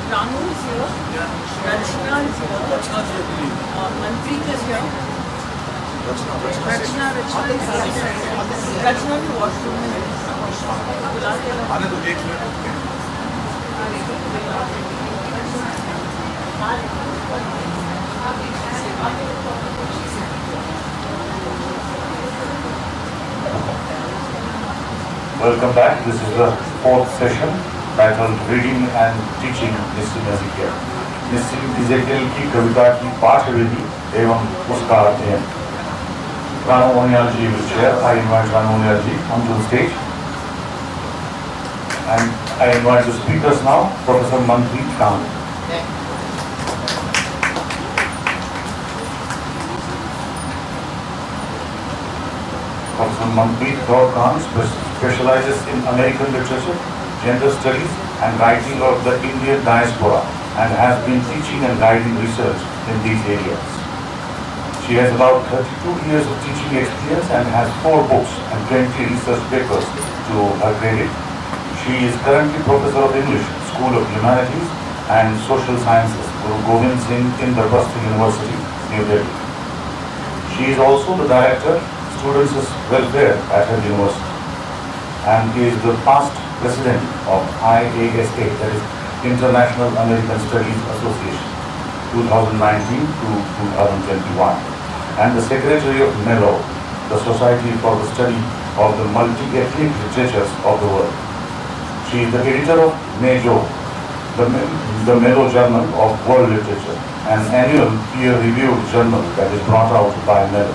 Ranu is here. Rachna is here. Manpreet is here. Rachna is here. Rachna की washroom में आने तो 1 minute Welcome back. This is the 4th session titled Reading and Teaching Nissim Ezekiel. Nissim Ezekiel की कविता की पाठ विधि एवं उसका अध्ययन. Ranu Onyalji will chair. I invite Ranu Onyalji onto the stage. And I invite the speakers now, Professor Manpreet Khan. Professor Manpreet Khan specializes in American literature, gender studies and writing of the Indian diaspora and has been teaching and guiding research in these areas. She has about 32 years of teaching experience and has 4 books and 20 research papers to her credit. She is currently Professor of English, School of Humanities and Social Sciences, Guru Govind Singh Indraprastha University, New Delhi. She is also the Director, Students' Welfare at her university, and is the past President of IASA, that is International American Studies Association, 2019 to 2021, and the Secretary of MELO, the Society for the Study of the Multi-Ethnic Literatures of the World. She is the editor of MEJO, the MELO Journal of World Literature, an annual peer-reviewed journal that is brought out by MELO.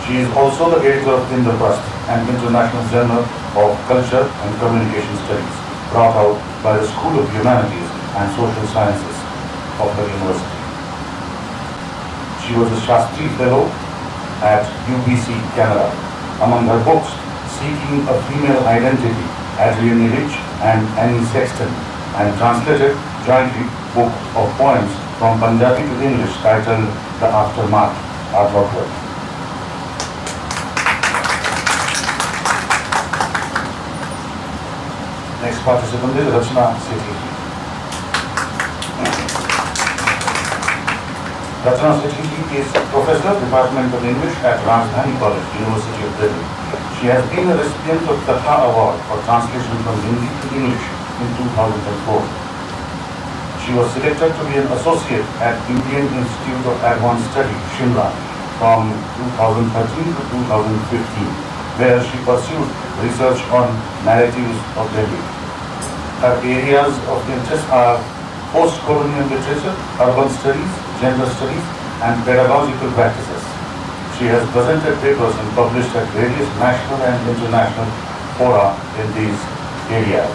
She is also the editor of Indraprastha, an international journal of culture and communication studies, brought out by the School of Humanities and Social Sciences of her university. She was a Shastri Fellow at UBC, Canada. Among her books, Seeking a Female Identity, Adrienne Rich and Annie Sexton, and translated jointly book of poems from Punjabi to English titled The Aftermath, are brought forth. Next participant is Rachna Sethi. Rachna Sethi is Professor, Department of English at Rajdhani College, University of Delhi. She has been a recipient of Katha Award for translation from Hindi to English in 2004. She was selected to be an associate at Indian Institute of Advanced Study, Shimla, from 2013 to 2015, where she pursued research on narratives of Delhi. Her areas of interest are post-colonial literature, urban studies, gender studies, and pedagogical practices. She has presented papers and published at various national and international fora in these areas.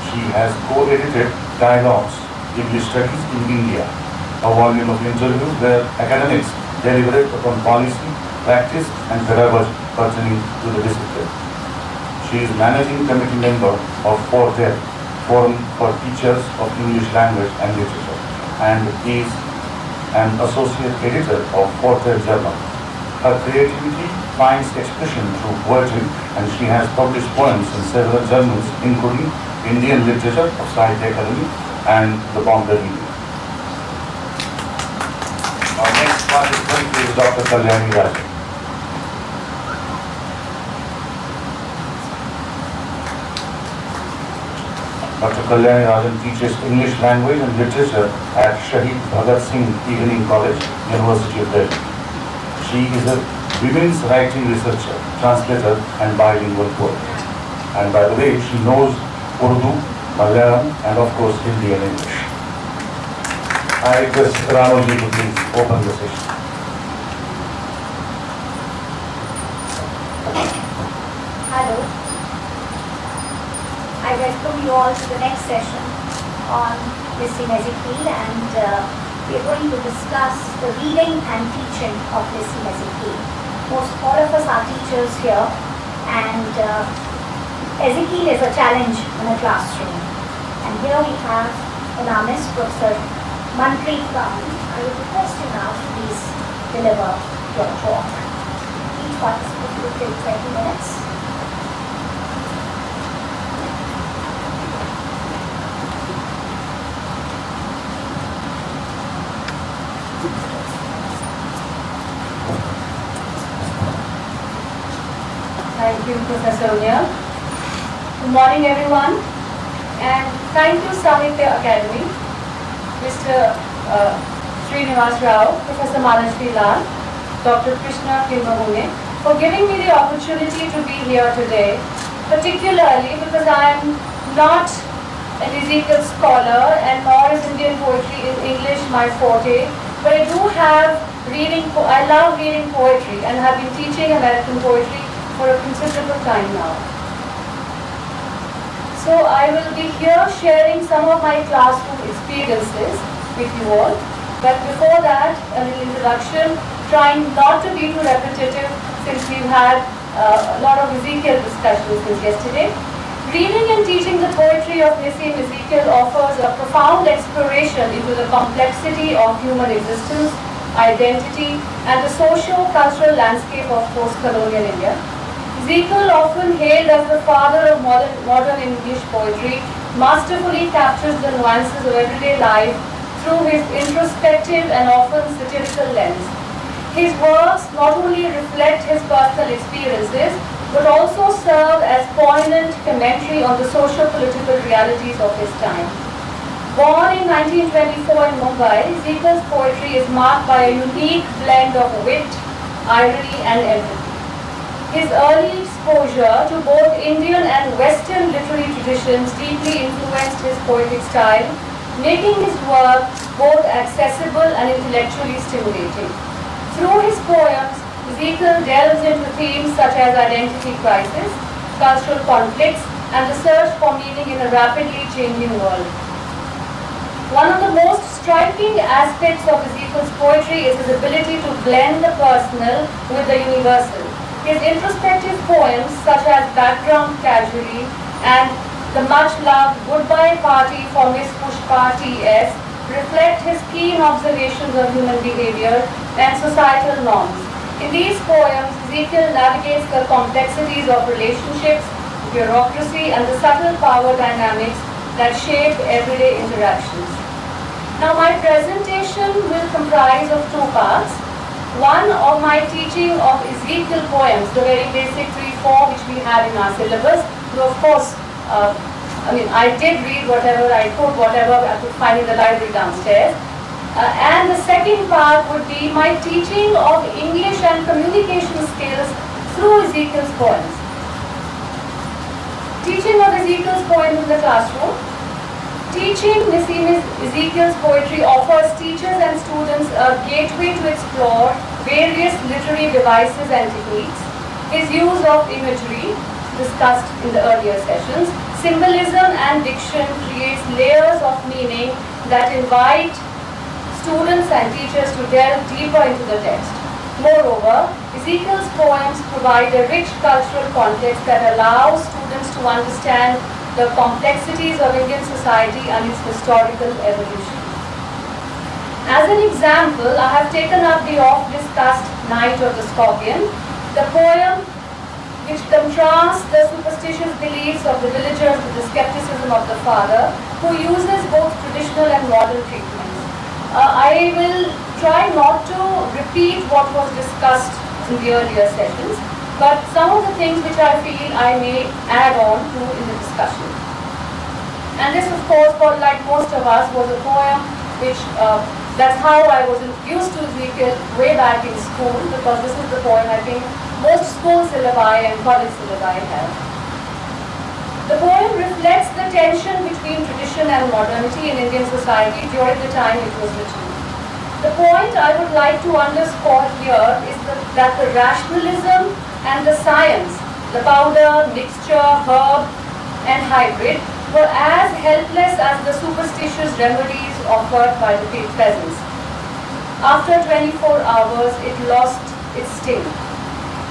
She has co-edited Dialogues, English Studies in India, a volume of interviews where academics deliberate upon policy, practice, and pedagogy pertaining to the discipline. She is managing committee member of FORTER, Forum for Teachers of English Language and Literature, and is an associate editor of FORTER Journal. Her creativity finds expression through poetry, and she has published poems in several journals, including Indian Literature of Sahitya Akademi and the Bombay Review. Our next participant is Dr. Kalyani Rajan. Dr. Kalyani Rajan teaches English language and literature at Shahid Bhagat Singh Evening College, University of Delhi. She is a women's writing researcher, translator, and bilingual poet. And by the way, she knows Urdu, Malayalam, and of course Hindi and English. I request Ranuji to please open the session. Hello. I welcome you all to the next session on Nissim Ezekiel, and we are going to discuss the reading and teaching of Nissim Ezekiel. Most all of us are teachers here, and Ezekiel is a challenge in a classroom. And here we have in our midst Professor Manpreet Bhavan. I would request you now to please deliver your talk. Each participant will take 20 minutes. you, Professor O'Neill. Good morning, everyone. And thank you, Sahitya Akademi, Mr. Srinivas Rao, Professor Manashri Lal, Dr. Krishna Kimbahune, for giving me the opportunity to be here today, particularly because I am not an Ezekiel scholar and nor is Indian poetry in English my forte, but I do have I love reading poetry and have been teaching American poetry for a considerable time now. So I will be here sharing some of my classroom experiences with you all. But before that, a little introduction, trying not to be too repetitive since we've had a lot of Ezekiel discussions since yesterday. Reading and teaching the poetry of Nissim Ezekiel offers a profound exploration into the complexity of human existence, identity, and the socio-cultural landscape of post-colonial India. Ezekiel, often hailed as the father of modern English poetry, masterfully captures the nuances of everyday life through his introspective and often satirical lens. His works not only reflect his personal experiences, but also serve as poignant commentary on the socio-political realities of his time. Born in 1924 in Mumbai, Ezekiel's poetry is marked by a unique blend of wit, irony, and empathy. His early exposure to both Indian and Western literary traditions deeply influenced his poetic style, making his work both accessible and intellectually stimulating. Through his poems, Ezekiel delves into themes such as identity crisis, cultural conflicts, and the search for meaning in a rapidly changing world. One of the most striking aspects of Ezekiel's poetry is his ability to blend the personal with the universal. His introspective poems such as Background Casually and the much-loved Goodbye Party for Miss Pushpa T.S. reflect his keen observations of human behavior and societal norms. In these poems, Ezekiel navigates the complexities of relationships, bureaucracy, and the subtle power dynamics that shape everyday interactions. Now, my presentation will comprise of two parts. One of my teaching of Ezekiel poems, the very basic 3-4 which we have in our syllabus. So of course, I did read whatever I could find in the library downstairs. And the second part would be my teaching of English and communication skills through Ezekiel's poems. Teaching of Ezekiel's poems in the classroom. Teaching Nissim Ezekiel's poetry offers teachers and students a gateway to explore various literary devices and techniques. His use of imagery, discussed in the earlier sessions, symbolism and diction creates layers of meaning that invite students and teachers to delve deeper into the text. Moreover, Ezekiel's poems provide a rich cultural context that allows students to understand the complexities of Indian society and its historical evolution. As an example, I have taken up the oft-discussed Night of the Scorpion, the poem which contrasts the superstitious beliefs of the villagers with the skepticism of the father, who uses both traditional and modern treatments. I will try not to repeat what was discussed in the earlier sessions, but some of the things which I feel I may add on to in the discussion. And this, of course, for like most of us, was a poem which, that's how I was introduced to Ezekiel way back in school, because this is the poem I think most school syllabi and college syllabi have. The poem reflects the tension between tradition and modernity in Indian society during the time it was written. The point I would like to underscore here is that the rationalism and the science, the powder, mixture, herb, and hybrid, were as helpless as the superstitious remedies offered by the peasants. After 24 hours, it lost its sting.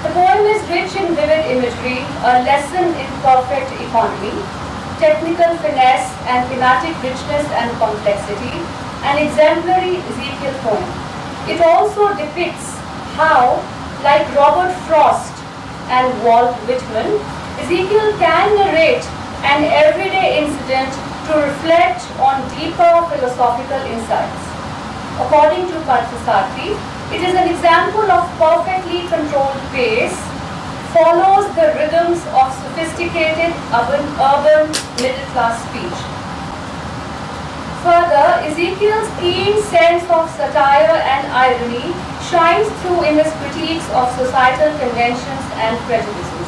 The poem is rich in vivid imagery, a lesson in perfect economy, technical finesse and thematic richness and complexity, an exemplary Ezekiel poem. It also depicts how, like Robert Frost and Walt Whitman, Ezekiel can narrate an everyday incident to reflect on deeper philosophical insights. According to Parthasarthi, it is an example of perfectly controlled pace, follows the rhythms of sophisticated urban middle-class speech. Further, Ezekiel's keen sense of satire and irony shines through in his critiques of societal conventions and prejudices.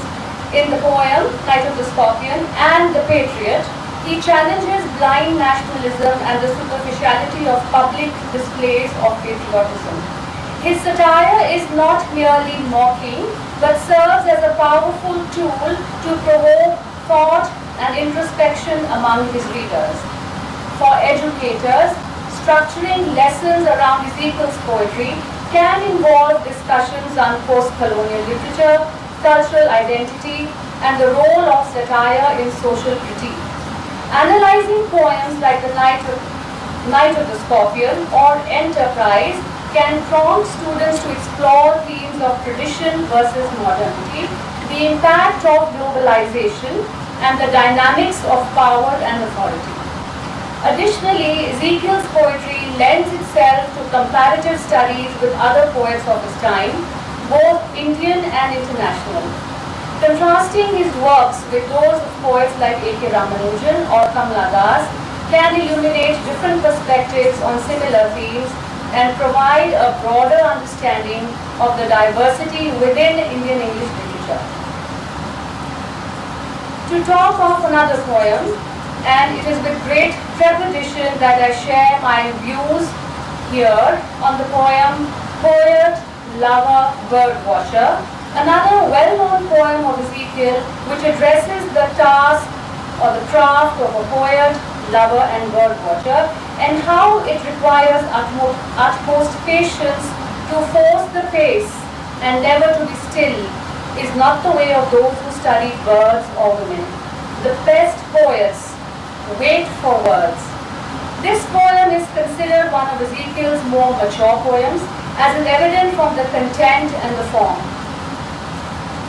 In the poem, Knight of the Scorpion and The Patriot, he challenges blind nationalism and the superficiality of public displays of patriotism. His satire is not merely mocking, but serves as a powerful tool to provoke thought and introspection among his readers. For educators, structuring lessons around Ezekiel's poetry can involve discussions on post-colonial literature, cultural identity, and the role of satire in social critique. Analyzing poems like The Knight of the Scorpion or Enterprise can prompt students to explore themes of tradition versus modernity, the impact of globalization, and the dynamics of power and authority. Additionally, Ezekiel's poetry lends itself to comparative studies with other poets of his time, both Indian and international. Contrasting his works with those of poets like A.K. Ramanujan or Kamala Das can illuminate different perspectives on similar themes and provide a broader understanding of the diversity within Indian English literature. To talk of another poem, and it is with great trepidation that I share my views here on the poem Poet, Lover, Birdwatcher, another well-known poem of Ezekiel which addresses the task or the craft of a poet, lover and birdwatcher, and how it requires utmost patience to force the pace and never to be still is not the way of those who study birds or women. The best poets wait for words. This poem is considered one of Ezekiel's more mature poems, as is evident from the content and the form.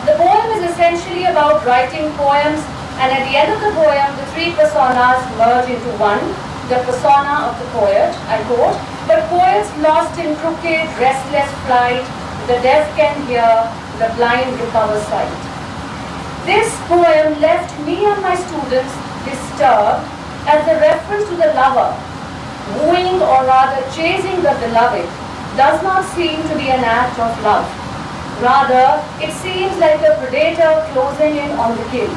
The poem is essentially about writing poems, and at the end of the poem, the three personas merge into one, the persona of the poet, I quote, "But poets lost in crooked, restless flight, the deaf can hear, the blind recover sight." This poem left me and my students disturbed as the reference to the lover, wooing or rather chasing the beloved, does not seem to be an act of love. Rather, it seems like a predator closing in on the kill.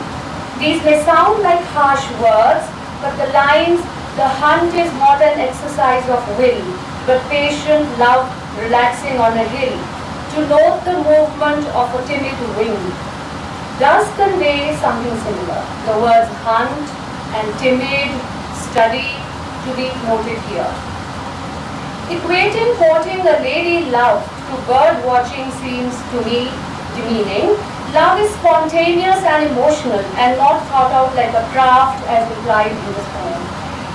These may sound like harsh words, but the lines, "The hunt is not an exercise of will, but patient love relaxing on a hill, to note the movement of a timid wing," does convey something similar. The words hunt and timid, study, to be noted here. Equating courting a lady love to bird watching seems to me demeaning. Love is spontaneous and emotional and not thought out like a craft as implied in this poem.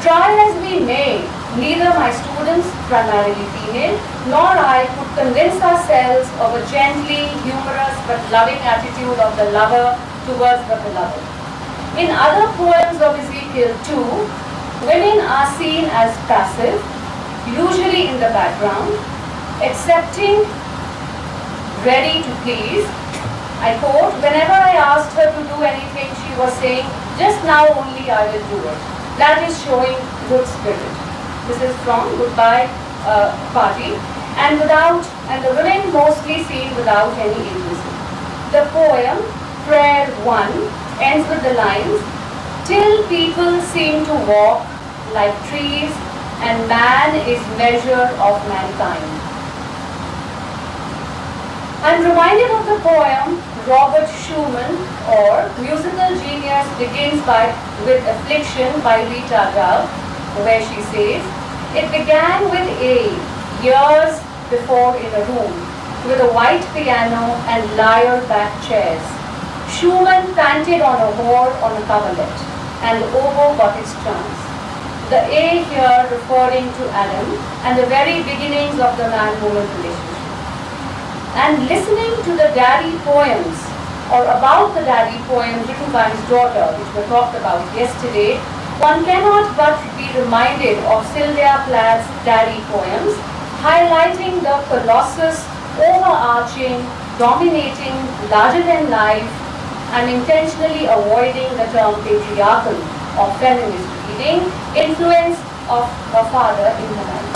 Try as we may, neither my students, primarily female, nor I could convince ourselves of a gently humorous but loving attitude of the lover towards the beloved. In other poems of Ezekiel too, women are seen as passive, usually in the background, accepting, ready to please. I quote, "Whenever I asked her to do anything, she was saying, 'Just now only I will do it.' That is showing good spirit." This is from Goodbye Party, and the women mostly seen without any agency. The poem, Prayer 1, ends with the lines, "Till people seem to walk like trees, and man is measure of mankind." I'm reminded of the poem Robert Schumann, or Musical Genius Begins with Affliction by Rita Dove, where she says, "It began with A, years before in a room, with a white piano and lyre-back chairs. Schumann panted on a whore on a coverlet, and oboe got its chance." The A here referring to Adam and the very beginnings of the man-woman relationship. And listening to the daddy poems, or about the daddy poem written by his daughter, which we talked about yesterday, one cannot but be reminded of Sylvia Plath's daddy poems, highlighting the colossus overarching dominating, larger than life, and intentionally avoiding the term patriarchal or feminist reading, influence of her father in her life.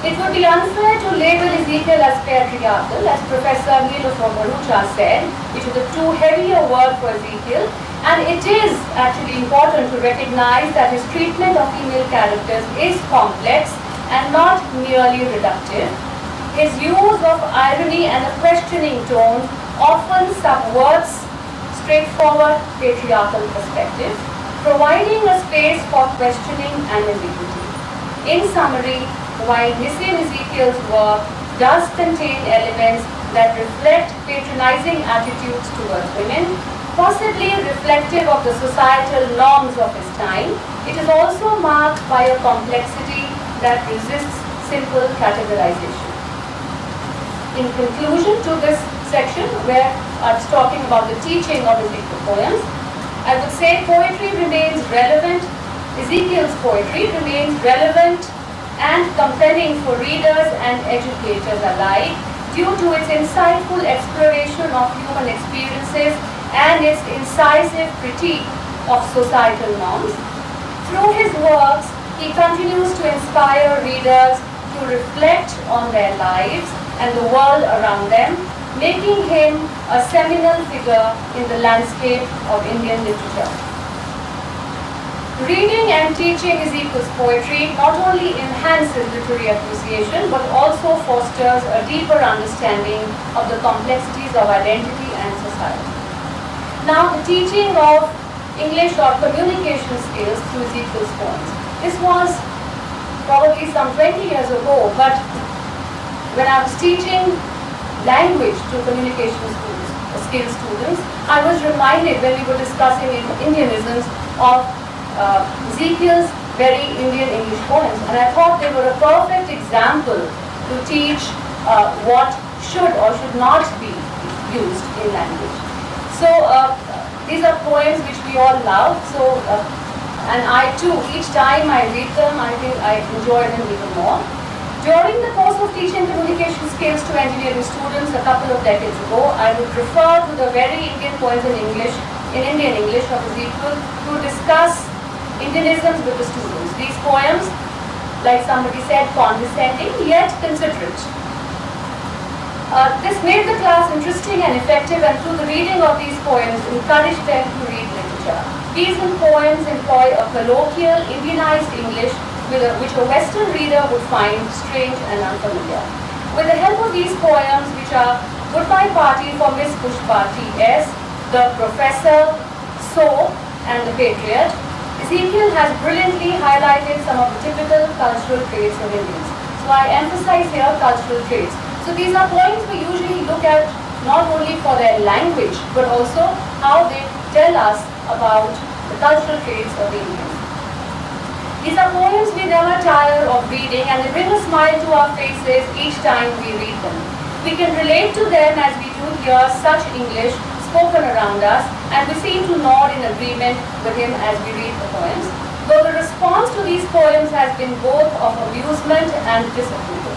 It would be unfair to label Ezekiel as patriarchal, as Professor Nilofer said, which is a too heavy a word for Ezekiel, and it is actually important to recognize that his treatment of female characters is complex and not merely reductive. His use of irony and a questioning tone often subverts straightforward patriarchal perspective, providing a space for questioning and ambiguity. In summary, while Nissim Ezekiel's work does contain elements that reflect patronizing attitudes towards women, possibly reflective of the societal norms of his time, it is also marked by a complexity that resists simple categorization. In conclusion to this section, where I was talking about the teaching of Ezekiel poems, I would say poetry remains relevant, Ezekiel's poetry remains relevant and compelling for readers and educators alike due to its insightful exploration of human experiences and its incisive critique of societal norms. Through his works, he continues to inspire readers to reflect on their lives and the world around them, making him a seminal figure in the landscape of Indian literature. Reading and teaching Ezekiel's poetry not only enhances literary appreciation but also fosters a deeper understanding of the complexities of identity and society. Now, the teaching of English or communication skills through Ezekiel's poems. This was probably some 20 years ago, but when I was teaching language to communication skills students, I was reminded when we were discussing Indianisms of Ezekiel's very Indian English poems, and I thought they were a perfect example to teach what should or should not be used in language. So these are poems which we all love. So and I too, each time I read them, I think I enjoy them even more. During the course of teaching communication skills to engineering students a couple of decades ago, I would refer to the very Indian poems in Indian English of Ezekiel to discuss Indianisms with the students. These poems, like somebody said, condescending yet considerate. This made the class interesting and effective, and through the reading of these poems encouraged them to read literature. These poems employ a colloquial, Indianized English which a Western reader would find strange and unfamiliar. With the help of these poems, which are Goodbye Party for Miss Pushpa T.S., The Professor, So, and The Patriot, Ezekiel has brilliantly highlighted some of the typical cultural traits of Indians. So I emphasize here cultural traits. So these are poems we usually look at not only for their language, but also how they tell us about the cultural traits of the Indians. These are poems we never tire of reading, and they bring a smile to our faces each time we read them. We can relate to them as we do hear such English spoken around us, and we seem to nod in agreement with him as we read the poems, though the response to these poems has been both of amusement and disapproval.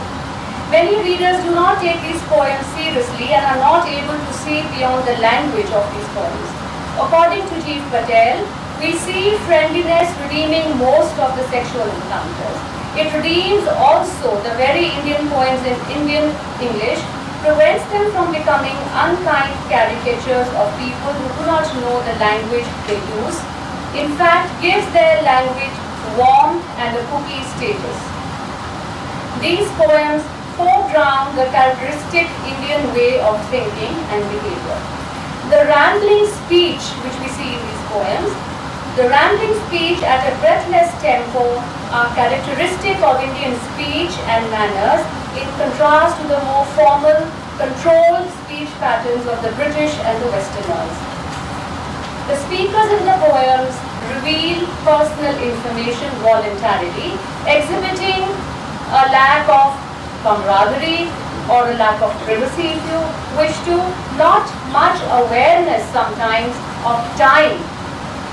Many readers do not take these poems seriously and are not able to see beyond the language of these poems. According to Jeev Patel, we see friendliness redeeming most of the sexual encounters. It redeems also the very Indian poems in Indian English, prevents them from becoming unkind caricatures of people who do not know the language they use. In fact, gives their language warmth and a cookie status. These poems foreground the characteristic Indian way of thinking and behavior. The rambling speech which we see in these poems, the rambling speech at a breathless tempo are characteristic of Indian speech and manners, in contrast to the more formal, controlled speech patterns of the British and the Westerners. The speakers in the poems reveal personal information voluntarily, exhibiting a lack of camaraderie or a lack of privacy, if you wish to, not much awareness sometimes of time,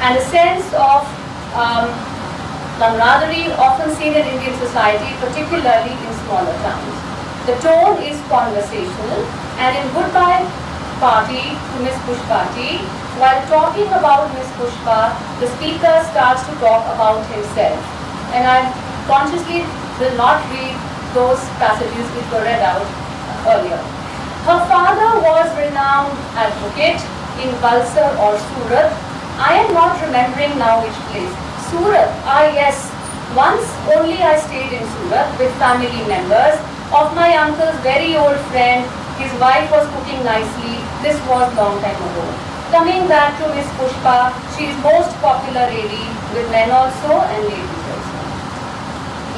and a sense of camaraderie often seen in Indian society, particularly in smaller towns. The tone is conversational, And in goodbye party to Miss Pushpati, while talking about Miss Pushpa, the speaker starts to talk about himself. And I consciously will not read those passages which were read out earlier. Her father was renowned advocate in Valsar or Surat. I am not remembering now which place. Surat, yes. Once only I stayed in Surat with family members of my uncle's very old friend. His wife was cooking nicely. This was long time ago. Coming back to Miss Pushpa, she is most popular lady with men also and ladies also.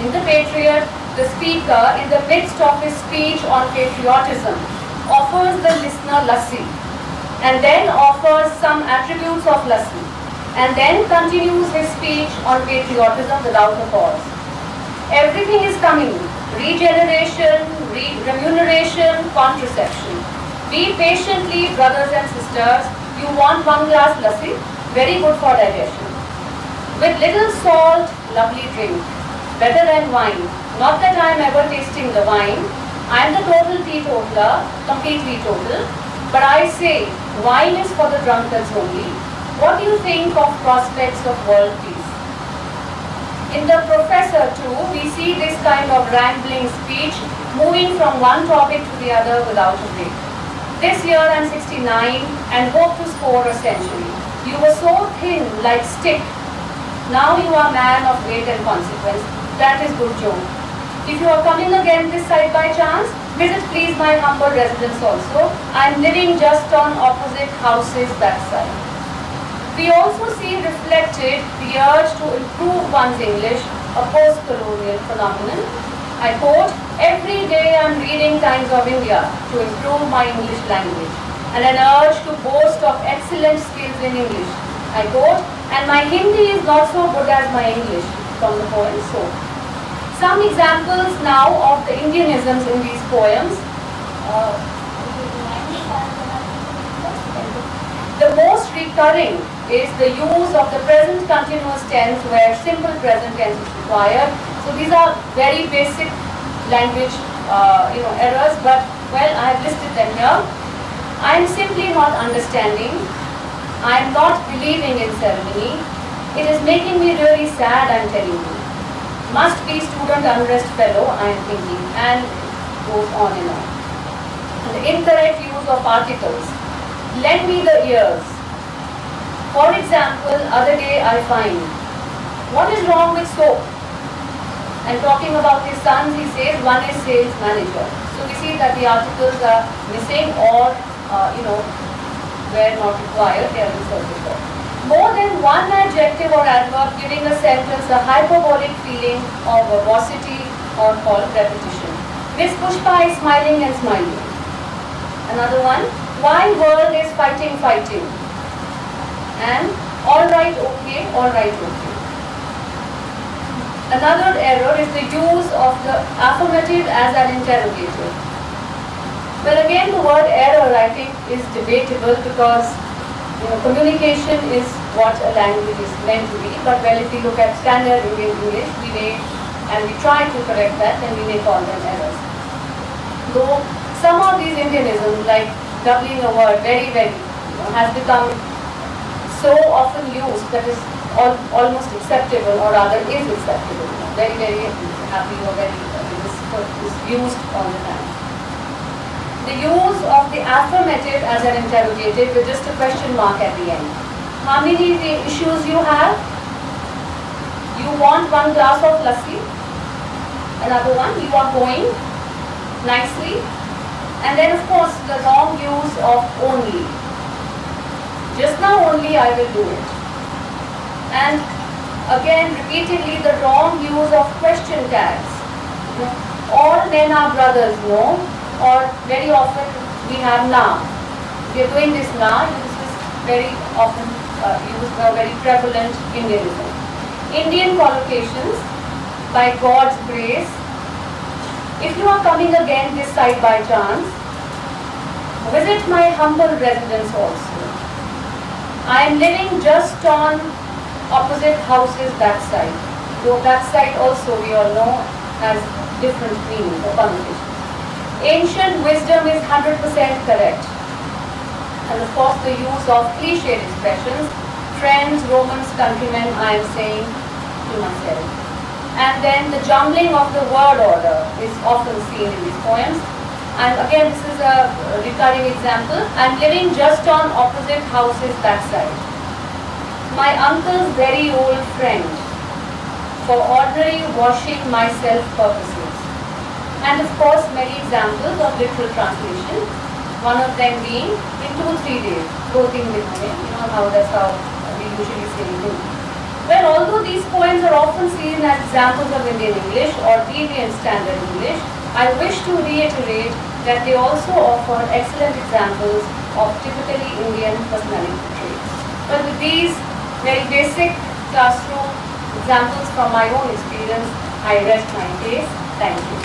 In the Patriot, the speaker, in the midst of his speech on patriotism, offers the listener lassi and then offers some attributes of lassi and then continues his speech on patriotism without a pause. Everything is coming. Regeneration, remuneration, contraception. Be patiently, brothers and sisters. You want one glass lassi? Very good for digestion. With little salt, lovely drink. Better than wine. Not that I am ever tasting the wine. I am the total teetotaler, complete teetotal. But I say, wine is for the drunkards only. What do you think of prospects of world peace? In the professor too, we see this kind of rambling speech moving from one topic to the other without a break. This year I'm 69 and hope to score a century. You were so thin like stick. Now you are man of weight and consequence. That is good joke. If you are coming again this side by chance, visit please my humble residence also. I am living just on opposite houses that side. We also see reflected the urge to improve one's English, a post-colonial phenomenon. I quote, every day I am reading Times of India to improve my English language and an urge to boast of excellent skills in English. I quote, and my Hindi is not so good as my English, from the poem So. Some examples now of the Indianisms in these poems. The most recurring is the use of the present continuous tense where simple present tense is required. So these are very basic language errors, but well, I have listed them here. I am simply not understanding. I am not believing in ceremony. It is making me really sad, I am telling you. Must be student unrest fellow, I am thinking, and goes on and on. And the incorrect use of articles. Lend me the ears. For example, other day I find, what is wrong with soap? And talking about his sons, he says one is sales manager. So we see that the articles are missing or, where not required, they are inserted for. More than one adjective or adverb giving a sentence a hyperbolic feeling of verbosity or called repetition. Miss Pushpa is smiling and smiling. Another one, why world is fighting. And alright, okay, alright, okay. Another error is the use of the affirmative as an interrogative. Well, again, the word error, I think, is debatable because communication is what a language is meant to be. But well, if we look at standard Indian English, we try to correct that, then we may call them errors. Though some of these Indianisms, like doubling a word very, has become so often used that is almost acceptable, or rather is acceptable. Very, very happy or very is used all the time. The use of the affirmative as an interrogative with just a question mark at the end. How many issues you have? You want one glass of lassi? Another one, you are going nicely? And then of course the wrong use of only. Just now only I will do it. And again repeatedly the wrong use of question tags. All men are brothers, no? Or very often we have na. We are doing this na. This is very often used, very prevalent Indianism. Indian collocations, by God's grace. If you are coming again this side by chance, visit my humble residence also. I am living just on opposite houses that side. Though that side also we all know has different meanings or connotations. Ancient wisdom is 100% correct. And of course the use of cliched expressions, friends, Romans, countrymen, I am saying to myself. And then the jumbling of the word order is often seen in these poems. And again, this is a recurring example. I'm living just on opposite house's backside. My uncle's very old friend, for ordinary washing myself purposes. And of course, many examples of literal translation. One of them being in 2-3 days, clothing with me. You know that's how we usually say it. Well, although these poems are often seen as examples of Indian English or deviant standard English, I wish to reiterate that they also offer excellent examples of typically Indian personality traits. But with these very basic classroom examples from my own experience, I rest my case. Thank you.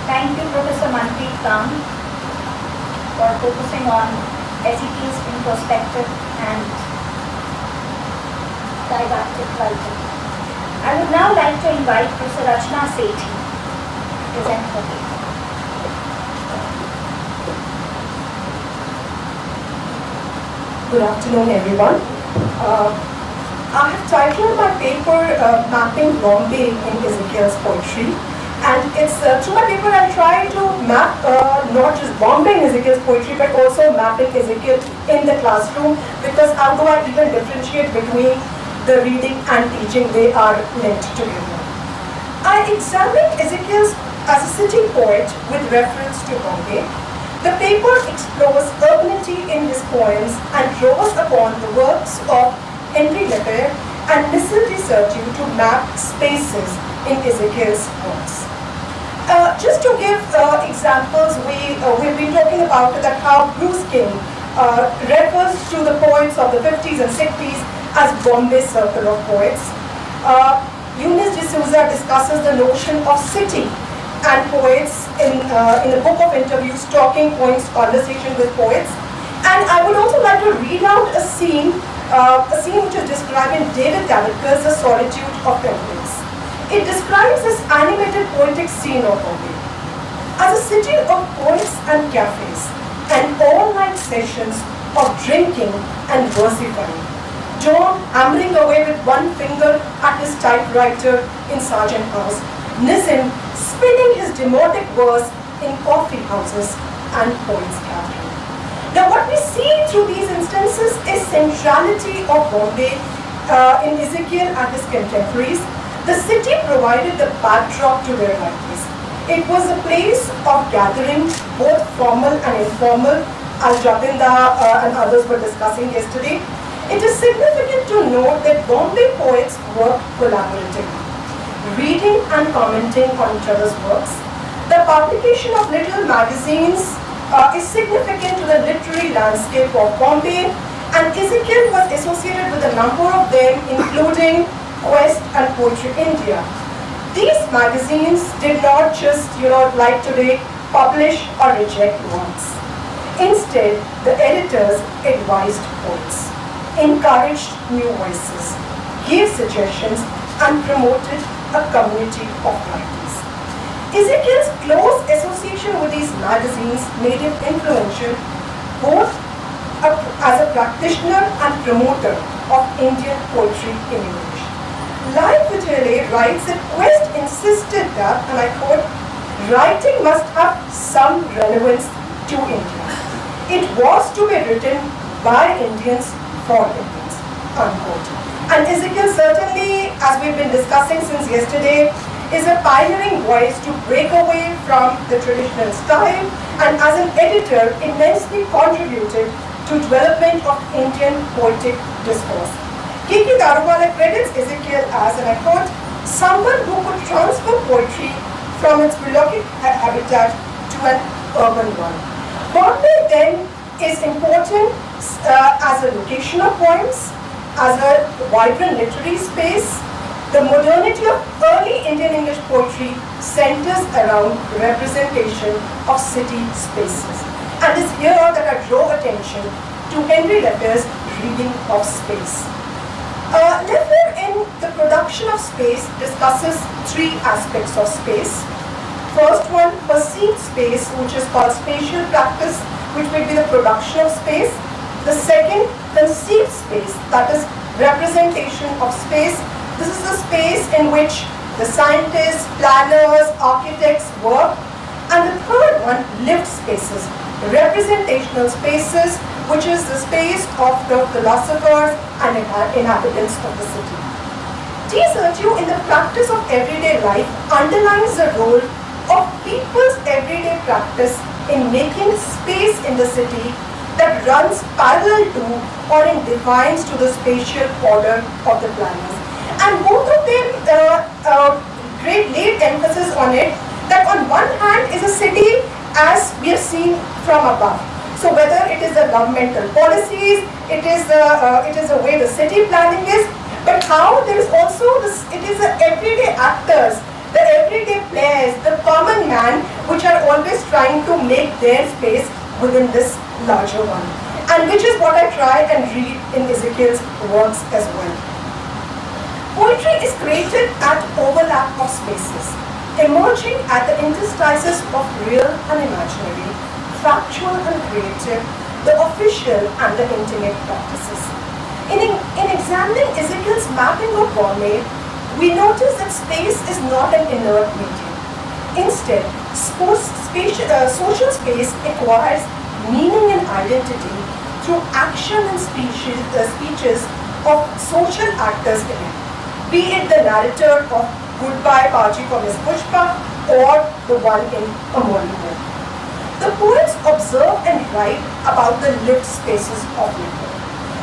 Thank you, Professor Manpreet Kam, for focusing on Ezekiel's introspective and didactic writing. I would now like to invite Professor Rachna Sethi to present her paper. Good afternoon, everyone. I have titled my paper Mapping Bombay in Ezekiel's Poetry. And it's through my paper I try to map not just Bombay in Ezekiel's poetry but also mapping Ezekiel in the classroom, because how do I even differentiate between the reading and teaching? They are linked together. I examined Ezekiel as a city poet with reference to Bombay. The paper explores urbanity in his poems and draws upon the works of Henry Lefebvre and Nissim Ezekiel to map spaces in Ezekiel's works. Just to give examples, we've been talking about that how Bruce King refers to the poets of the 50s and 60s as Bombay Circle of Poets. Eunice D'Souza discusses the notion of city and poets in the book of interviews, Talking Points, Conversation with Poets. And I would also like to read out a scene which is described in David Davidker's The Solitude of Penguins. It describes this animated poetic scene of Bombay as a city of poets and cafes and all-night sessions of drinking and versifying. John hammering away with one finger at his typewriter in Sargent House, Nissim spinning his demotic verse in coffee houses and poets' cafe. Now what we see through these instances is centrality of Bombay in Ezekiel and his contemporaries. The city provided the backdrop to their writings. It was a place of gathering, both formal and informal, as Rabindra and others were discussing yesterday. It is significant to note that Bombay poets worked collaboratively, reading and commenting on each other's works. The publication of little magazines is significant to the literary landscape of Bombay, and Ezekiel was associated with a number of them, including Quest and Poetry India. These magazines did not just, like today, publish or reject works. Instead, the editors advised poets, encouraged new voices, gave suggestions, and promoted a community of writers. Ezekiel's close association with these magazines made him influential both as a practitioner and promoter of Indian poetry in English. Like Vitale writes that Quest insisted that, and I quote, writing must have some relevance to India. It was to be written by Indians for Indians, unquote. And Ezekiel certainly, as we've been discussing since yesterday, is a pioneering voice to break away from the traditional style, and as an editor immensely contributed to development of Indian poetic discourse. Kiki Daruwala credits Ezekiel as, and I quote, someone who could transfer poetry from its bucolic habitat to an urban one. Bombay then is important as a location of poems, as a vibrant literary space. The modernity of early Indian English poetry centers around representation of city spaces. And it's here that I draw attention to Henry Lefebvre's reading of space. Lefebvre in the production of space discusses three aspects of space. First one, perceived space, which is called spatial practice, which will be the production of space. The second, conceived space, that is representation of space. This is the space in which the scientists, planners, architects work. And the third one, lived spaces, representational spaces, which is the space of the philosophers and inhabitants of the city. Sahitya, in the practice of everyday life, underlines the role of people's everyday practice in making space in the city that runs parallel to or in defiance to the spatial order of the planners. And both of them laid emphasis on it, that on one hand is a city as we have seen from above. So whether it is the governmental policies, it is the way the city planning is, but how there is also this, it is the everyday actors, the everyday players, the common man, which are always trying to make their space within this larger one. And which is what I try and read in Ezekiel's works as well. Poetry is created at overlap of spaces, emerging at the interstices of real and imaginary, factual and creative, the official and the intimate practices. In examining Ezekiel's mapping of Bombay, we notice that space is not an inert medium. Instead, social space acquires meaning and identity through action and speeches of social actors in it, be it the narrator of Goodbye Paji for Miss Pushpa or the one in A Morning Home. The poets observe and write about the lived spaces of living,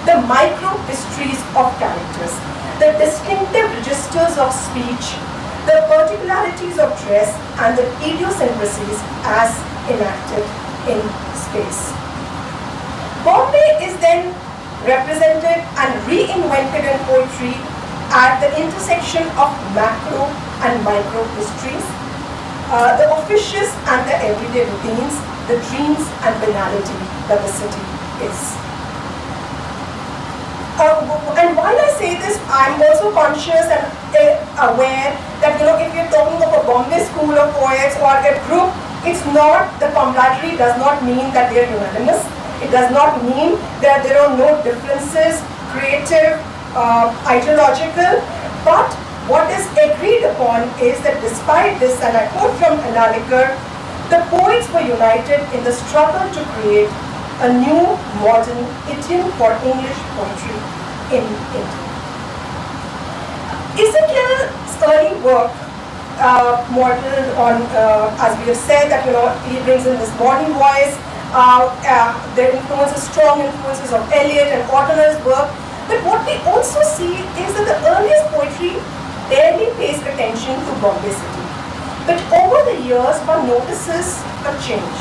the micro-histories of characters, the distinctive registers of speech, the particularities of dress, and the idiosyncrasies as enacted in space. Bombay is then represented and reinvented in poetry at the intersection of macro and micro histories, the officious and the everyday routines, the dreams and banality that the city is. And while I say this, I'm also conscious and aware that, if you're talking of a Bombay school of poets or a group, it's not, the camaraderie does not mean that they're unanimous. It does not mean that there are no differences, creative, ideological, but what is agreed upon is that despite this, and I quote from Analikar, the poets were united in the struggle to create a new modern idiom for English poetry in India. Ezekiel's early work modeled on, as we have said, that he brings in this modern voice, the influences, strong influences of Eliot and Auditorium's work. But what we also see is that the earliest poetry barely pays attention to Bombay city. But over the years, one notices a change.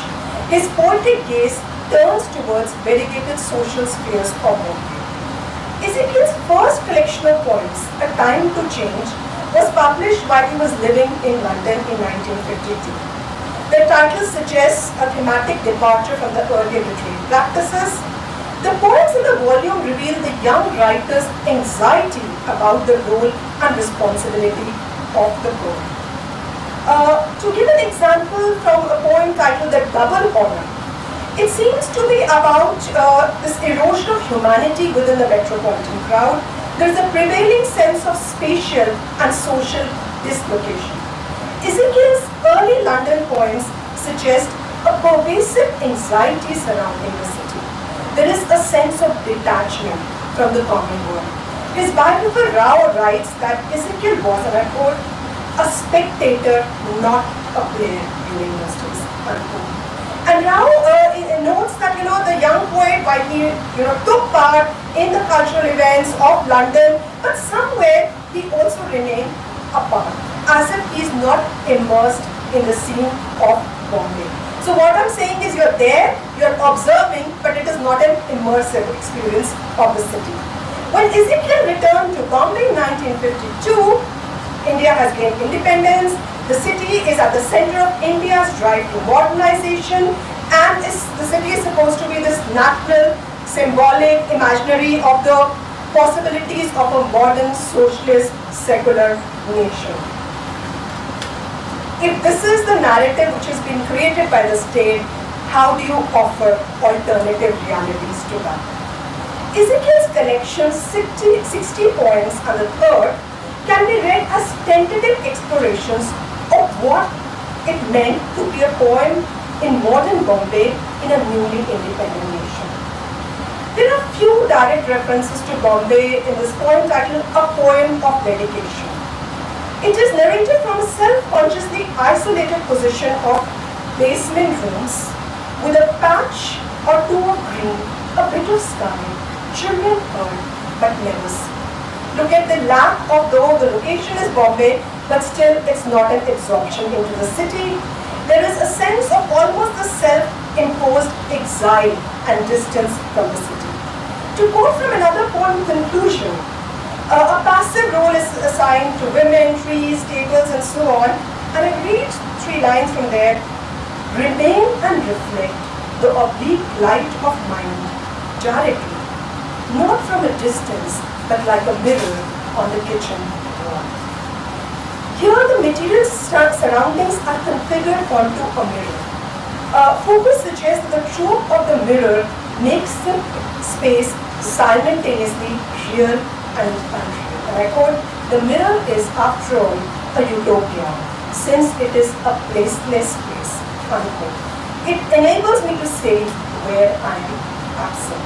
His poetic gaze turns towards variegated social spheres of Bombay. Ezekiel's first collection of poems, A Time to Change, was published while he was living in London in 1952. The title suggests a thematic departure from the earlier literary practices. The poems in the volume reveal the young writer's anxiety about the role and responsibility of the poet. To give an example from a poem titled The Double Honor, it seems to be about this erosion of humanity within the metropolitan crowd. There is a prevailing sense of spatial and social dislocation. Ezekiel's early London poems suggest a pervasive anxiety surrounding the city. There is a sense of detachment from the common world. His biographer Rao writes that Ezekiel was, and I quote, a spectator, not a player during those days, unquote. And Rao notes that the young poet, while he took part in the cultural events of London, but somewhere he also remained apart, as if he is not immersed in the scene of Bombay. So what I'm saying is you're there, you're observing, but it is not an immersive experience of the city. When Ezekiel returned to Bombay in 1952, India has gained independence. The city is at the center of India's drive to modernization, and the city is supposed to be this natural, symbolic, imaginary of the possibilities of a modern socialist secular nation. If this is the narrative which has been created by the state, how do you offer alternative realities to that? Ezekiel's collection, 60 poems and the third, can be read as tentative explorations of what it meant to be a poem in modern Bombay in a newly independent nation. There are few direct references to Bombay in this poem titled A Poem of Dedication. It is narrated from a self-consciously isolated position of basement rooms with a patch or two of green, a bit of sky, children heard but never see. Look at the lack of, though the location is Bombay, but still it's not an absorption into the city. There is a sense of almost the self-imposed exile and distance from the city. To quote from another poem, Conclusion, a passive role is assigned to women, trees, tables, and so on. And I read 3 lines from there. Remain and reflect the oblique light of mind directly, not from a distance, but like a mirror on the kitchen wall. Here the material surroundings are configured onto a mirror. Focus suggests that the trope of the mirror makes the space simultaneously real and unreal. And I quote, the mirror is after all a utopia, since it is a placeless place, unquote. It enables me to say where I am absent.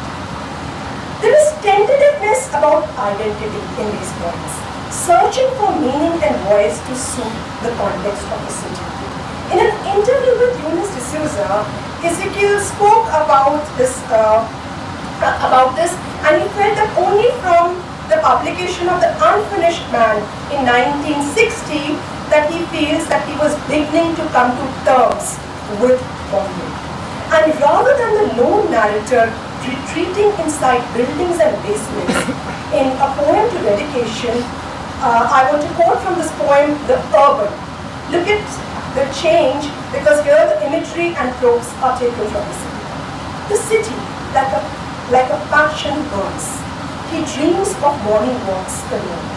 There is tentativeness about identity in these poems, searching for meaning and voice to suit the context of the city. In an interview with Eunice D'Souza, Ezekiel spoke about this, and he felt that only from the publication of The Unfinished Man in 1960 that he feels that he was beginning to come to terms with Bombay. And rather than the lone narrator retreating inside buildings and basements in a poem to dedication, I want to quote from this poem, The Urban. Look at the change, because here the imagery and tropes are taken from the city. The city, like a passion burns. He dreams of morning walks alone,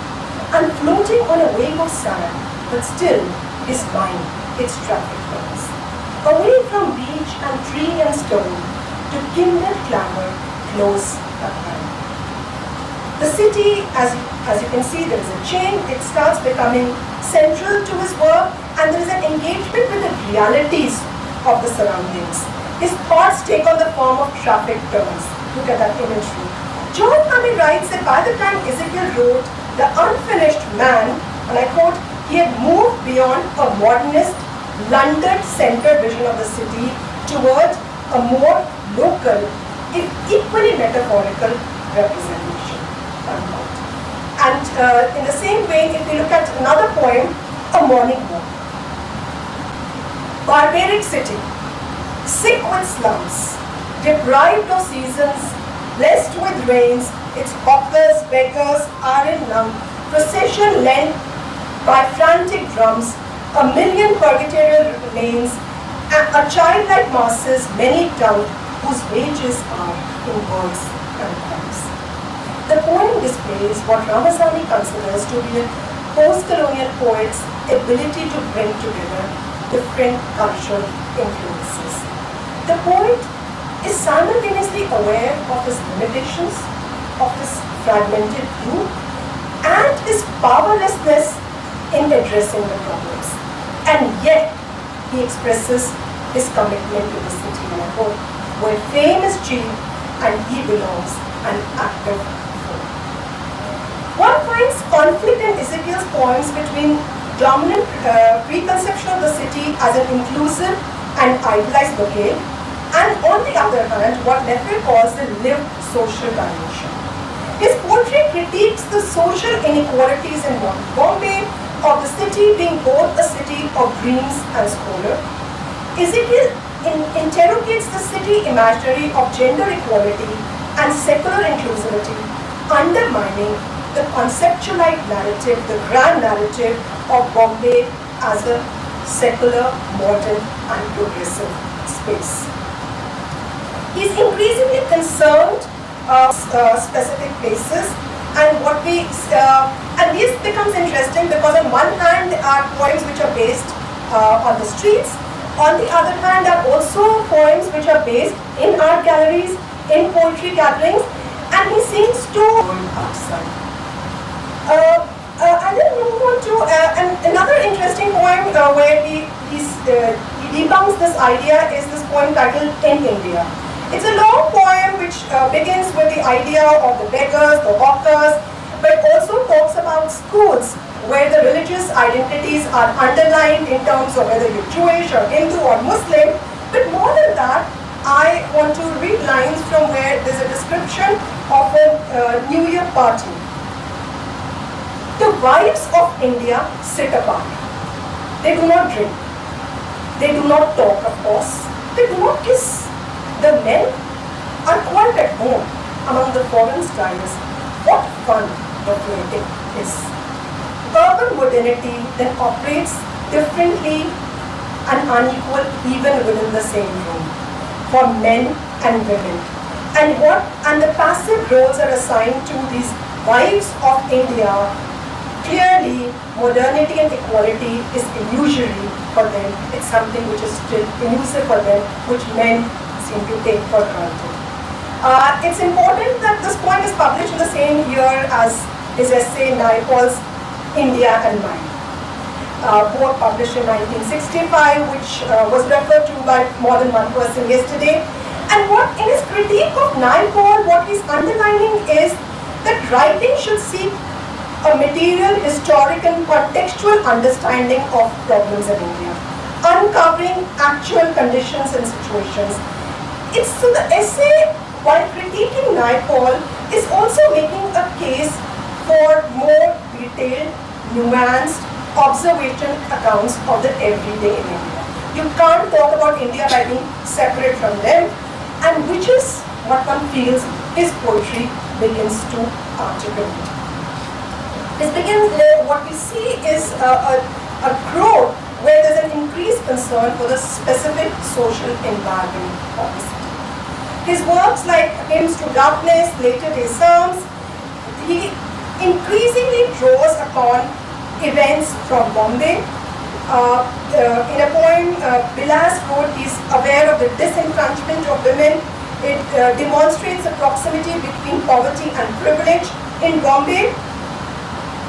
and floating on a wave of sand, but still his mind, its traffic burns. Away from beach and tree and stone, to kindred clamor close at hand. The city, as you can see, there is a change. It starts becoming central to his work, and there is an engagement with the realities of the surroundings. His thoughts take on the form of traffic turns. Look at that imagery. John Hamid writes that by the time Ezekiel wrote The Unfinished Man, and I quote, he had moved beyond a modernist, London-centered vision of the city towards a more local, if equally metaphorical, representation. Unquote. And in the same vein, if we look at another poem, A Morning Walk. Barbaric city, sick with slums, deprived of seasons, blessed with rains, its hawkers, beggars are in lung, procession led by frantic drums, a million purgatorial lanes, and a childlike masses, many tongued, whose wages are in words and crimes. The poem displays what Ramazani considers to be a post-colonial poet's ability to bring together different cultural influences. The poet is simultaneously aware of his limitations, of his fragmented view, and his powerlessness in addressing the problems. And yet, he expresses his commitment to the city, and I quote, where fame is cheap and he belongs an active foe. One finds conflict in Ezekiel's poems between dominant preconception of the city as an inclusive and idealized locale, and on the other hand, what Lefebvre calls the lived social dimension. His poetry critiques the social inequalities in Bombay, of the city being both a city of dreams and squalor. Ezekiel interrogates the city imaginary of gender equality and secular inclusivity, undermining the conceptualized narrative, the grand narrative of Bombay as a secular, modern, and progressive space. He is increasingly concerned specific places. And and this becomes interesting because on one hand are poems which are based on the streets. On the other hand are also poems which are based in art galleries, in poetry gatherings, and he seems to and then move on to another interesting poem where he debunks this idea is this poem titled In India. It's a long poem which begins with the idea of the beggars, the hawkers, but also talks about schools where the religious identities are underlined in terms of whether you're Jewish or Hindu or Muslim. But more than that, I want to read lines from where there's a description of a New Year party. The wives of India sit apart. They do not drink. They do not talk, of course. They do not kiss. The men are quite at home among the foreign styles. What fun the flirting is. Urban modernity then operates differently and unequal even within the same room for men and women. And the passive roles are assigned to these wives of India. Clearly, modernity and equality is illusory for them. It's something which is still elusive for them, which men seem to take for granted. It's important that this poem is published in the same year as his essay Naipaul's India and Mine. Both published in 1965, which was referred to by more than one person yesterday. And what in his critique of Naipaul, what he's underlining is that writing should seek a material, historic and contextual understanding of problems in India, uncovering actual conditions and situations. So the essay, while critiquing Naipaul, is also making a case for more detailed, nuanced, observation accounts of the everyday in India. You can't talk about India by being separate from them, and which is what one feels his poetry begins to articulate. What we see is a growth where there's an increased concern for the specific social environment of the city. His works like Hymns to Darkness, later his Psalms, he increasingly draws upon events from Bombay. In a poem, Bilas wrote he's aware of the disenfranchisement of women. It demonstrates the proximity between poverty and privilege in Bombay.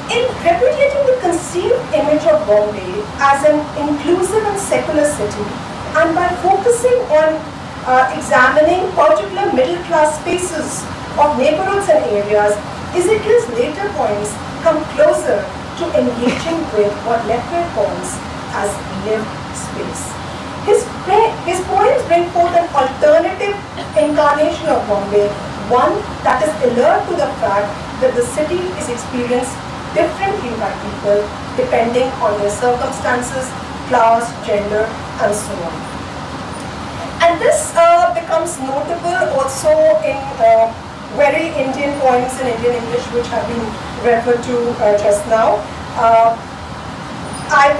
In repudiating the conceived image of Bombay as an inclusive and secular city, and by focusing on examining particular middle-class spaces of neighborhoods and areas, Ezekiel's later poems come closer to engaging with what Lefebvre calls as lived space. His poems bring forth an alternative incarnation of Bombay, one that is alert to the fact that the city is experienced differently by people depending on their circumstances, class, gender, and so on. And this becomes notable also in very Indian poems in Indian English which have been referred to just now. I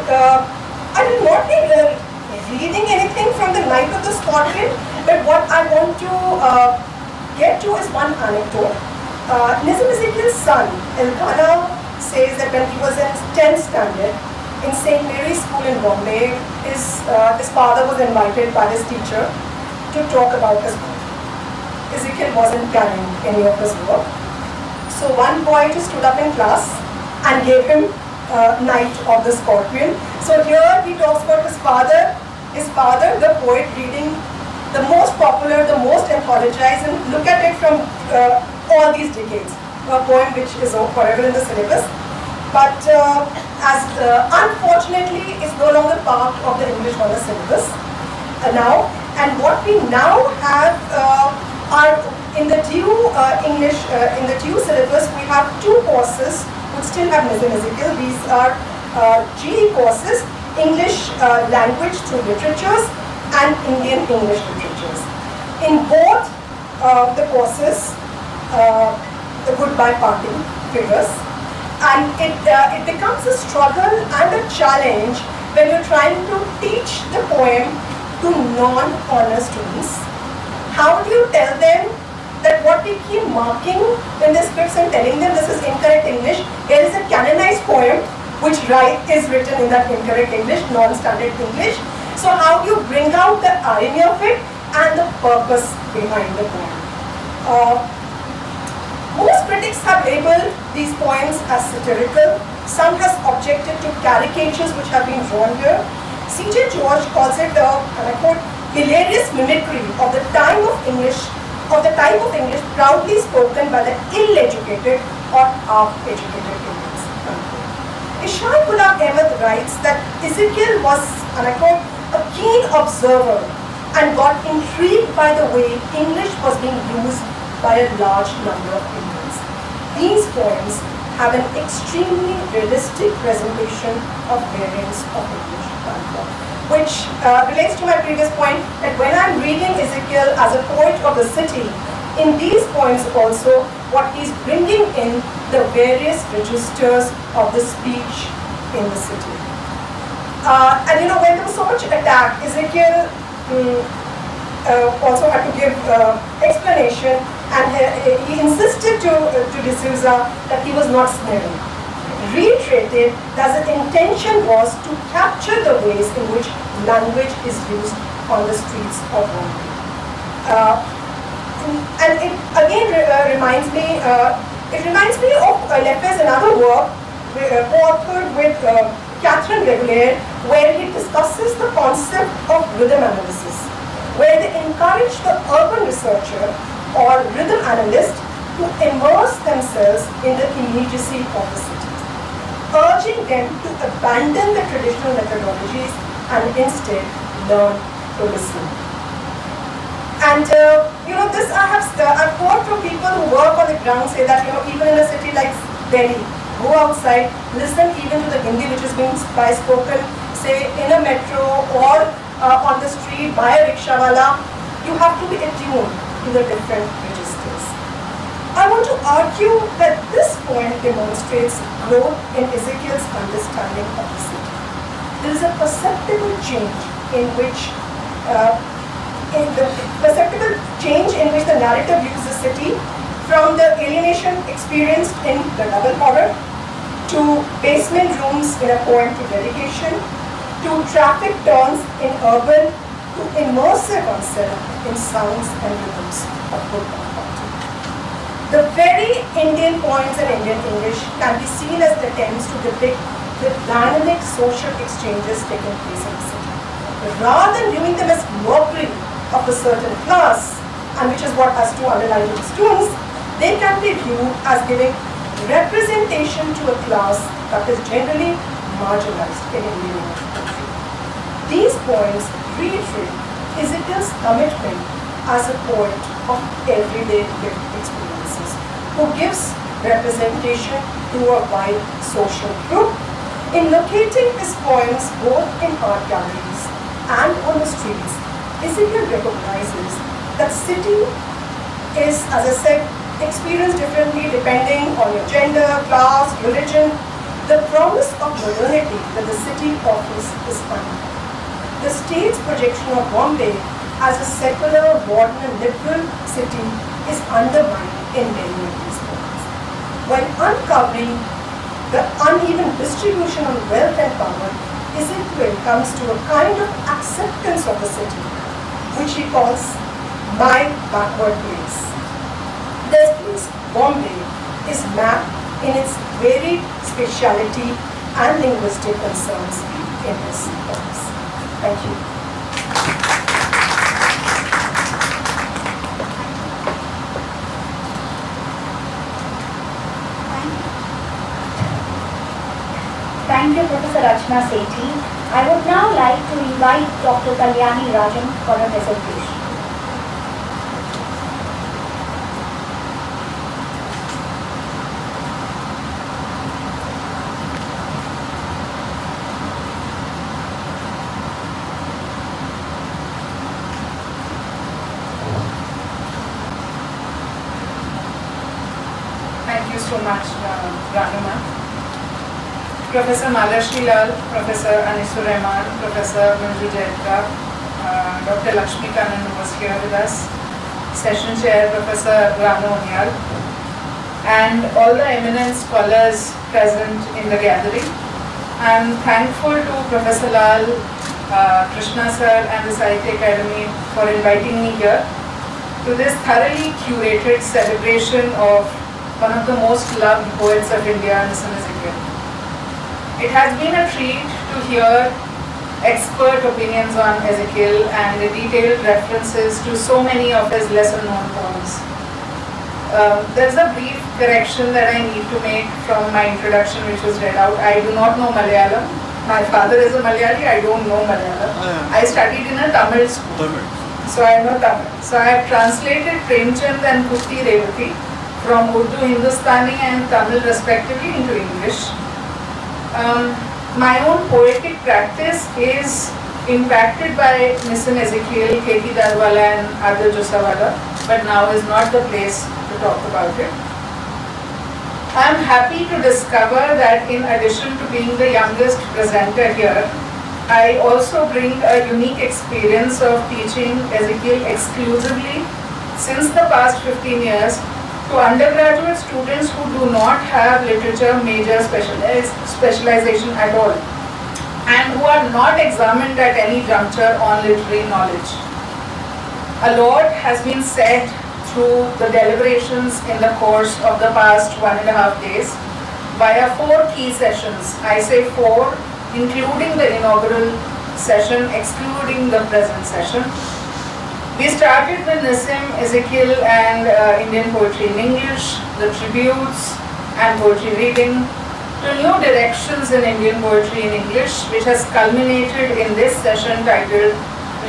will not be reading anything from the Night of the Scorpion, but what I want to get to is one anecdote. Nissim Ezekiel's son, Elkanah, says that when he was in 10th standard in Centenary school in Bombay, his father was invited by his teacher to talk about his work. Ezekiel wasn't carrying any of his work. So one boy just stood up in class and gave him Night of the Scorpion. So here he talks about his father, the poet, reading the most popular, the most anthologized, and look at it from all these decades. A poem which is forever in the syllabus, but unfortunately is no longer part of the English honors syllabus now. And what we now have are in the due English, in the due syllabus, we have two courses which still have Nissim Ezekiel. These are GE courses, English language through literatures and Indian English literatures. In both the courses, the goodbye party figures, and it becomes a struggle and a challenge when you're trying to teach the poem to non-honor students. How do you tell them that what we keep marking in the scripts and telling them this is incorrect English, here is a canonized poem which is written in that incorrect English, non-standard English. So how do you bring out the irony of it and the purpose behind the poem? Most critics have labeled these poems as satirical. Some has objected to caricatures which have been drawn here. C.J. George calls it a, and I quote, hilarious mimicry of the type of English proudly spoken by the ill-educated or half-educated Indians. Ishaq-Ullah Ahmed writes that Ezekiel was, and I quote, a keen observer and got intrigued by the way English was being used by a large number of Indians. These poems have an extremely realistic presentation of variants of English, which relates to my previous point that when I'm reading Ezekiel as a poet of the city, in these poems also, what he's bringing in the various registers of the speech in the city. And you know, when there was so much attack, Ezekiel also had to give explanation, and he insisted to D'Souza that he was not sneering. Reiterated that the intention was to capture the ways in which language is used on the streets of Bombay. And it again reminds me of Lefebvre's another work co-authored with Catherine Regulier, where he discusses the concept of rhythm analysis, where they encourage the urban researcher or rhythm analyst to immerse themselves in the immediacy of the city, urging them to abandon the traditional methodologies and instead learn to listen. And you know, this I've heard from people who work on the ground say that, you know, even in a city like Delhi, go outside, listen even to the Hindi which is being spoken, say in a metro or on the street by a rickshawala. You have to be attuned to the different registers. I want to argue that this point demonstrates growth in Ezekiel's understanding of the city. There is a perceptible change in which the narrative views the city, from the alienation experienced in the double horror, to basement rooms in a poem to dedication, to traffic turns in urban, to immersive oneself in sounds and rhythms of good comfort. The very Indian poems in Indian English can be seen as attempts to depict the dynamic social exchanges taking place in the city. Rather than viewing them as mockery of a certain class, and which is what has to underline to the students, they can be viewed as giving representation to a class that is generally marginalized in Indian country. These poems reiterate Ezekiel's commitment as a poet of everyday lived experiences, who gives representation to a wide social group. In locating his poems both in art galleries and on the streets, Ezekiel recognizes that city is, as I said, experienced differently depending on your gender, class, religion. The promise of modernity that the city offers is undeniable. The state's projection of Bombay as a secular, modern and liberal city is undermined in many of these poems. When uncovering the uneven distribution of wealth and power, Ezekiel comes to a kind of acceptance of the city, which he calls my backward place. Thus, Bombay is mapped in its varied spatiality and linguistic concerns in his poems. Thank you. Thank you, Professor Rachna Sethi. I would now like to invite Dr. Kalyani Rajan for a presentation. Thank you so much, Ranuma. Professor Malashri Lal, Professor Anisur Rahman, Professor Manju Jaitra, Dr. Lakshmi Kanan, who was here with us, Session Chair Professor Ranu Onyal, and all the eminent scholars present in the gathering. I am thankful to Professor Lal, Krishna Sir and the Sahitya Akademi for inviting me here to this thoroughly curated celebration of one of the most loved poets of India, Nissim Ezekiel. It has been a treat to hear expert opinions on Ezekiel and detailed references to so many of his lesser known poems. There's a brief correction that I need to make from my introduction which was read out. I do not know Malayalam. My father is a Malayali, I don't know Malayalam. I studied in a Tamil school. So I know Tamil. So I have translated Premchand and Kutti Revati from Urdu, Hindustani and Tamil respectively into English. My own poetic practice is impacted by Nissim Ezekiel, K.T. Darwala and Adil Jusawala, but now is not the place to talk about it. I am happy to discover that in addition to being the youngest presenter here, I also bring a unique experience of teaching Ezekiel exclusively since the past 15 years to undergraduate students who do not have literature major specialization at all and who are not examined at any juncture on literary knowledge. A lot has been said through the deliberations in the course of the past 1.5 days via 4 key sessions. I say 4, including the inaugural session, excluding the present session. We started with Nissim Ezekiel and Indian poetry in English, the tributes and poetry reading, to new directions in Indian poetry in English, which has culminated in this session titled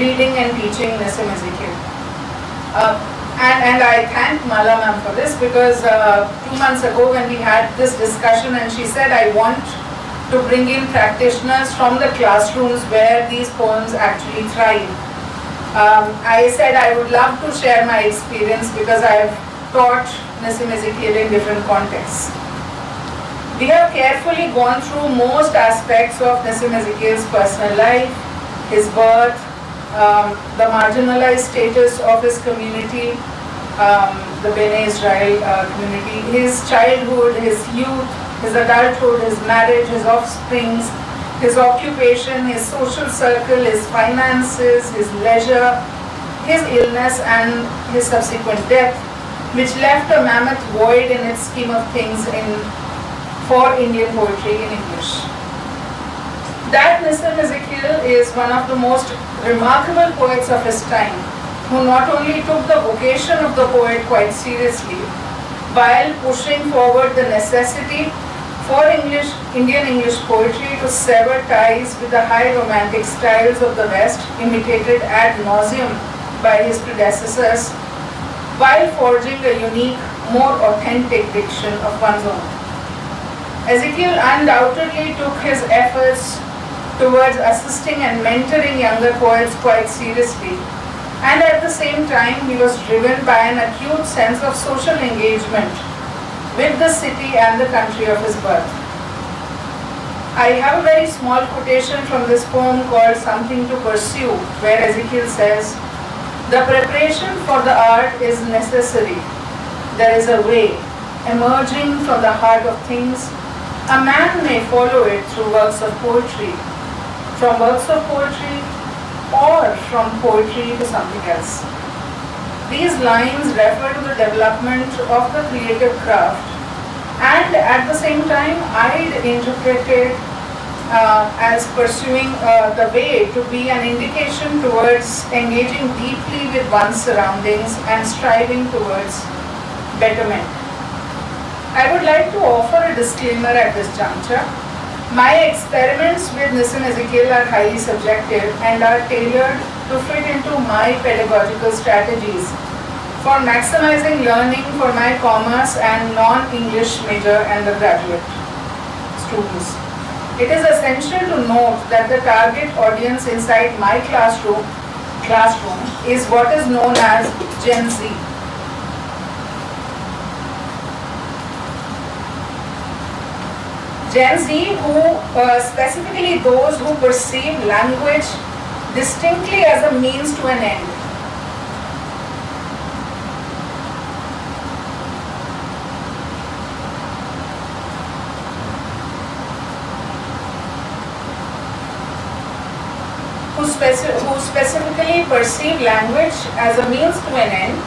Reading and Teaching Nissim Ezekiel. And I thank Mala ma'am for this because 2 months ago when we had this discussion and she said, I want to bring in practitioners from the classrooms where these poems actually thrive. I said I would love to share my experience because I have taught Nissim Ezekiel in different contexts. We have carefully gone through most aspects of Nissim Ezekiel's personal life, his birth, the marginalized status of his community, the Bene Israel community, his childhood, his youth, his adulthood, his marriage, his offsprings, his occupation, his social circle, his finances, his leisure, his illness and his subsequent death, which left a mammoth void in its scheme of things for Indian poetry in English. That Nissim Ezekiel is one of the most remarkable poets of his time, who not only took the vocation of the poet quite seriously, while pushing forward the necessity for Indian English poetry to sever ties with the high romantic styles of the West, imitated ad nauseum by his predecessors, while forging a unique, more authentic diction of one's own. Ezekiel undoubtedly took his efforts towards assisting and mentoring younger poets quite seriously, and at the same time he was driven by an acute sense of social engagement with the city and the country of his birth. I have a very small quotation from this poem called Something to Pursue, where Ezekiel says, "The preparation for the art is necessary. There is a way, emerging from the heart of things. A man may follow it through works of poetry, from works of poetry, or from poetry to something else." These lines refer to the development of the creative craft, and at the same time I'd interpret it as pursuing the way to be an indication towards engaging deeply with one's surroundings and striving towards betterment. I would like to offer a disclaimer at this juncture. My experiments with Nissim Ezekiel are highly subjective and are tailored to fit into my pedagogical strategies for maximizing learning for my commerce and non-English major undergraduate students. It is essential to note that the target audience inside my classroom is what is known as Gen Z. Gen Z, who specifically those who perceive language distinctly as a means to an end. who specifically perceive language as a means to an end,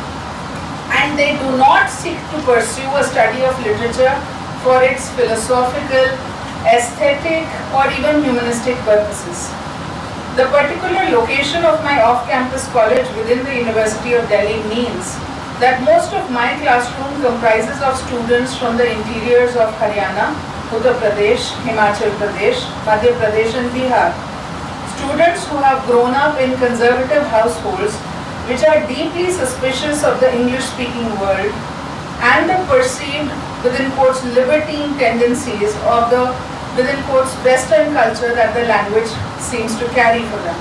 and they do not seek to pursue a study of literature for its philosophical, aesthetic, or even humanistic purposes. The particular location of my off-campus college within the University of Delhi means that most of my classroom comprises of students from the interiors of Haryana, Uttar Pradesh, Himachal Pradesh, Madhya Pradesh and Bihar. Students who have grown up in conservative households which are deeply suspicious of the English-speaking world and the perceived, within quotes, libertine tendencies of the, within quotes, Western culture that the language seems to carry for them.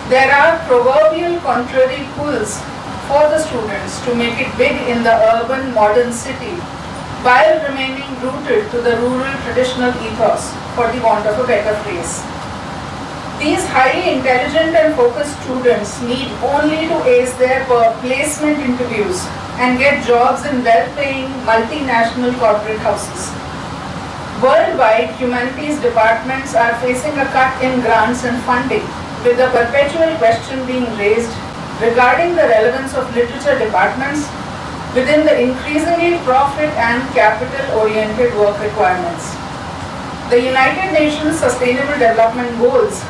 There are proverbial contrary pulls for the students to make it big in the urban modern city while remaining rooted to the rural traditional ethos, for the want of a better phrase. These highly intelligent and focused students need only to ace their placement interviews and get jobs in well-paying multinational corporate houses. Worldwide, humanities departments are facing a cut in grants and funding, with the perpetual question being raised regarding the relevance of literature departments within the increasingly profit and capital-oriented work requirements. The United Nations Sustainable Development Goals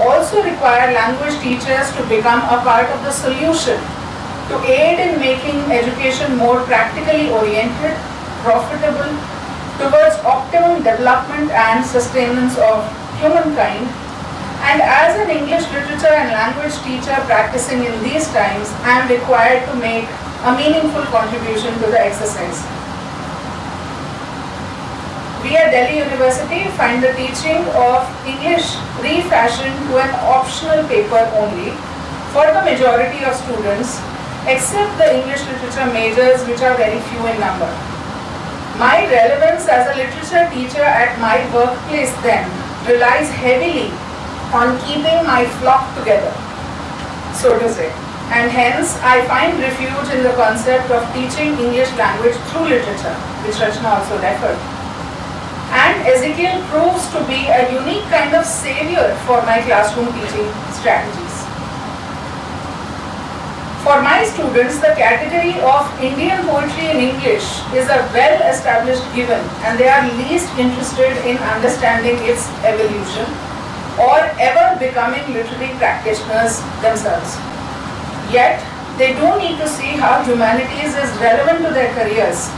also require language teachers to become a part of the solution to aid in making education more practically oriented, profitable, towards optimum development and sustenance of humankind. And as an English literature and language teacher practicing in these times, I am required to make a meaningful contribution to the exercise. We at Delhi University find the teaching of English refashioned to an optional paper only for the majority of students, except the English literature majors, which are very few in number. My relevance as a literature teacher at my workplace then relies heavily on keeping my flock together, so to say. And hence, I find refuge in the concept of teaching English language through literature, which Rachna also referred. And Ezekiel proves to be a unique kind of savior for my classroom teaching strategies. For my students, the category of Indian poetry in English is a well-established given, and they are least interested in understanding its evolution or ever becoming literary practitioners themselves. Yet, they do need to see how humanities is relevant to their careers,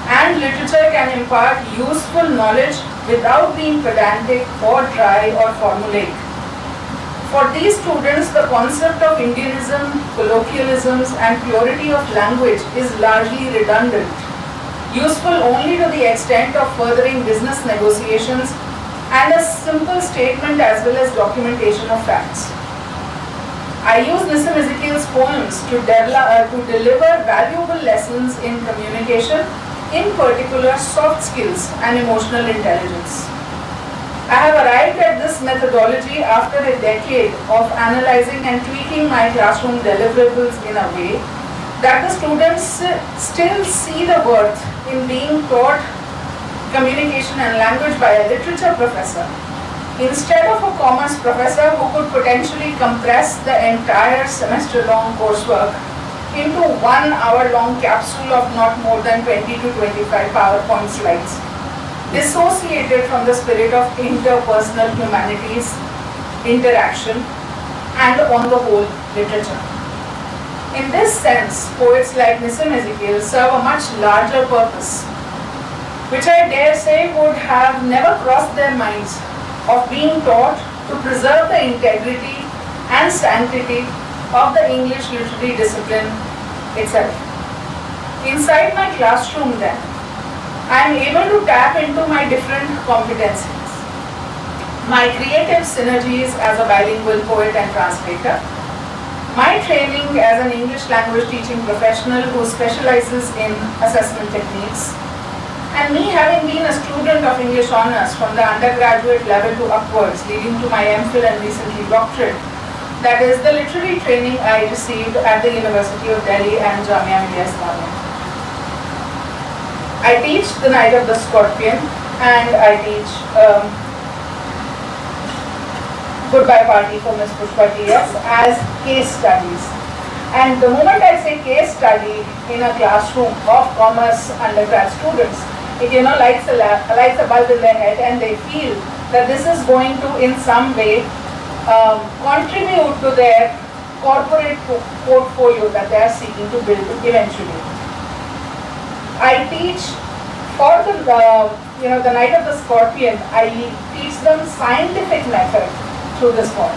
and literature can impart useful knowledge without being pedantic or dry or formulaic. For these students, the concept of Indianism, colloquialisms, and purity of language is largely redundant, useful only to the extent of furthering business negotiations and a simple statement as well as documentation of facts. I use Nissim Ezekiel's poems to deliver valuable lessons in communication, in particular soft skills and emotional intelligence. I have arrived at this methodology after a decade of analyzing and tweaking my classroom deliverables in a way that the students still see the worth in being taught communication and language by a literature professor instead of a commerce professor who could potentially compress the entire semester-long coursework into 1 hour-long capsule of not more than 20 to 25 PowerPoint slides, dissociated from the spirit of interpersonal humanities, interaction, and on the whole, literature. In this sense, poets like Nissim Ezekiel serve a much larger purpose, which I dare say would have never crossed their minds, of being taught to preserve the integrity and sanctity of the English literary discipline itself. Inside my classroom then, I am able to tap into my different competencies. My creative synergies as a bilingual poet and translator, my training as an English language teaching professional who specializes in assessment techniques, and me having been a student of English honours from the undergraduate level to upwards, leading to my MPhil and recently doctorate, that is the literary training I received at the University of Delhi and Jamia Millia Islamia. I teach the Night of the Scorpion, and I teach Goodbye Party for Ms. Pushpa TS as case studies. And the moment I say case study in a classroom of commerce undergrad students, it lights a bulb in their head, and they feel that this is going to in some way contribute to their corporate portfolio that they are seeking to build eventually. I teach for the Night of the Scorpion, I teach them scientific method through this form.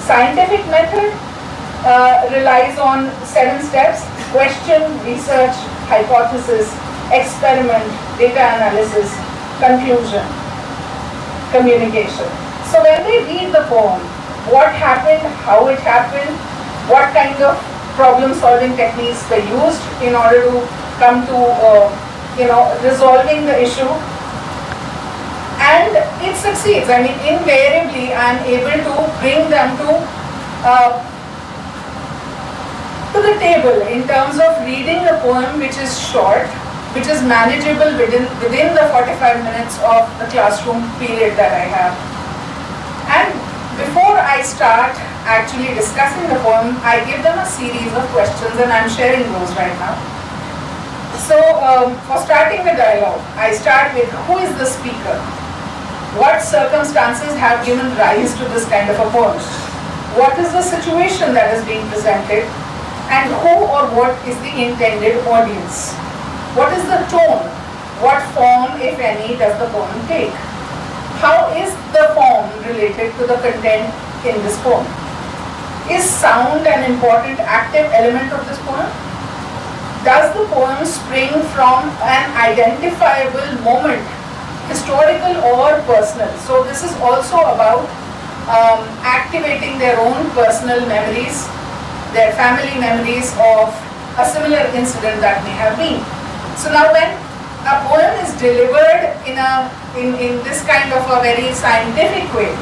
Scientific method relies on 7 steps: question, research, hypothesis, experiment, data analysis, conclusion, communication. So when they read the poem, what happened, how it happened, what kind of problem solving techniques were used in order to come to resolving the issue, and it succeeds. I mean, invariably I am able to bring them to the table in terms of reading the poem, which is short, which is manageable within the 45 minutes of the classroom period that I have. And before I start actually discussing the poem, I give them a series of questions, and I'm sharing those right now. So for starting the dialogue, I start with, who is the speaker? What circumstances have given rise to this kind of a poem? What is the situation that is being presented? And who or what is the intended audience? What is the tone? What form, if any, does the poem take? How is the form related to the content in this poem? Is sound an important active element of this poem? Does the poem spring from an identifiable moment, historical or personal? So this is also about activating their own personal memories, their family memories of a similar incident that may have been. So now when a poem is delivered in this kind of a very scientific way,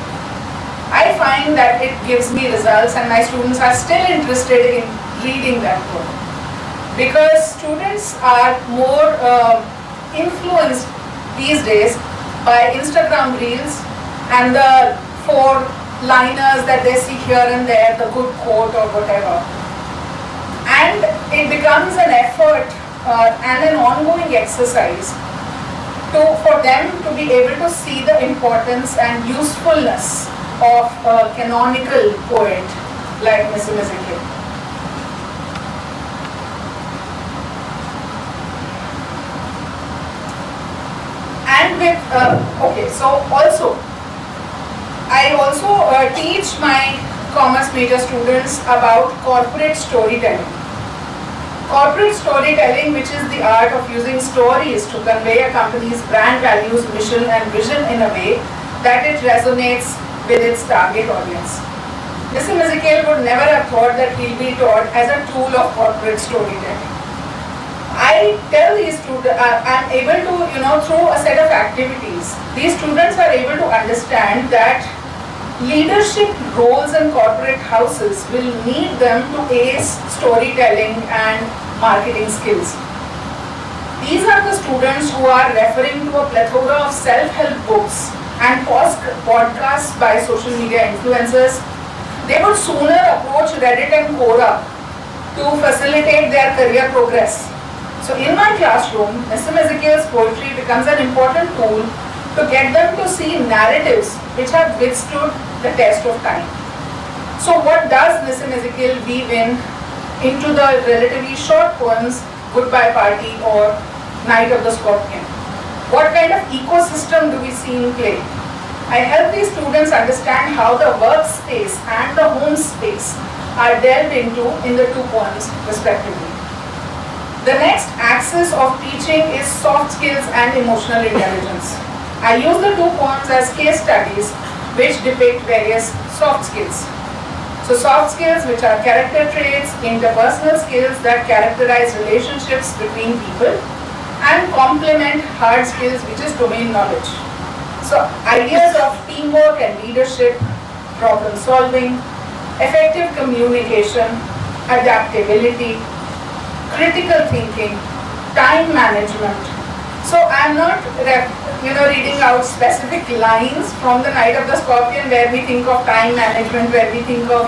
I find that it gives me results, and my students are still interested in reading that poem. Because students are more influenced these days by Instagram reels and the 4-liners that they see here and there, the good quote or whatever. And it becomes an effort and an ongoing exercise for them to be able to see the importance and usefulness of a canonical poet like Nissim Ezekiel. And with, I also teach my commerce major students about corporate storytelling. Corporate storytelling, which is the art of using stories to convey a company's brand values, mission and vision in a way that it resonates with its target audience. Nissim Ezekiel would never have thought that he'll be taught as a tool of corporate storytelling. I tell these students, I'm able to, through a set of activities, these students are able to understand that leadership roles in corporate houses will need them to ace storytelling and marketing skills. These are the students who are referring to a plethora of self-help books and podcasts by social media influencers. They would sooner approach Reddit and Quora to facilitate their career progress. So in my classroom, Nissim Ezekiel's poetry becomes an important tool to get them to see narratives which have withstood the test of time. So what does Nissim Ezekiel weave into the relatively short poems Goodbye Party or Night of the Scorpion? What kind of ecosystem do we see in play? I help these students understand how the workspace and the home space are delved into in the 2 poems respectively. The next axis of teaching is soft skills and emotional intelligence. I use the 2 poems as case studies which depict various soft skills. So soft skills, which are character traits, interpersonal skills that characterize relationships between people, and complement hard skills, which is domain knowledge. So ideas of teamwork and leadership, problem solving, effective communication, adaptability, critical thinking, time management, So I'm not reading out specific lines from the Night of the Scorpion where we think of time management, where we think of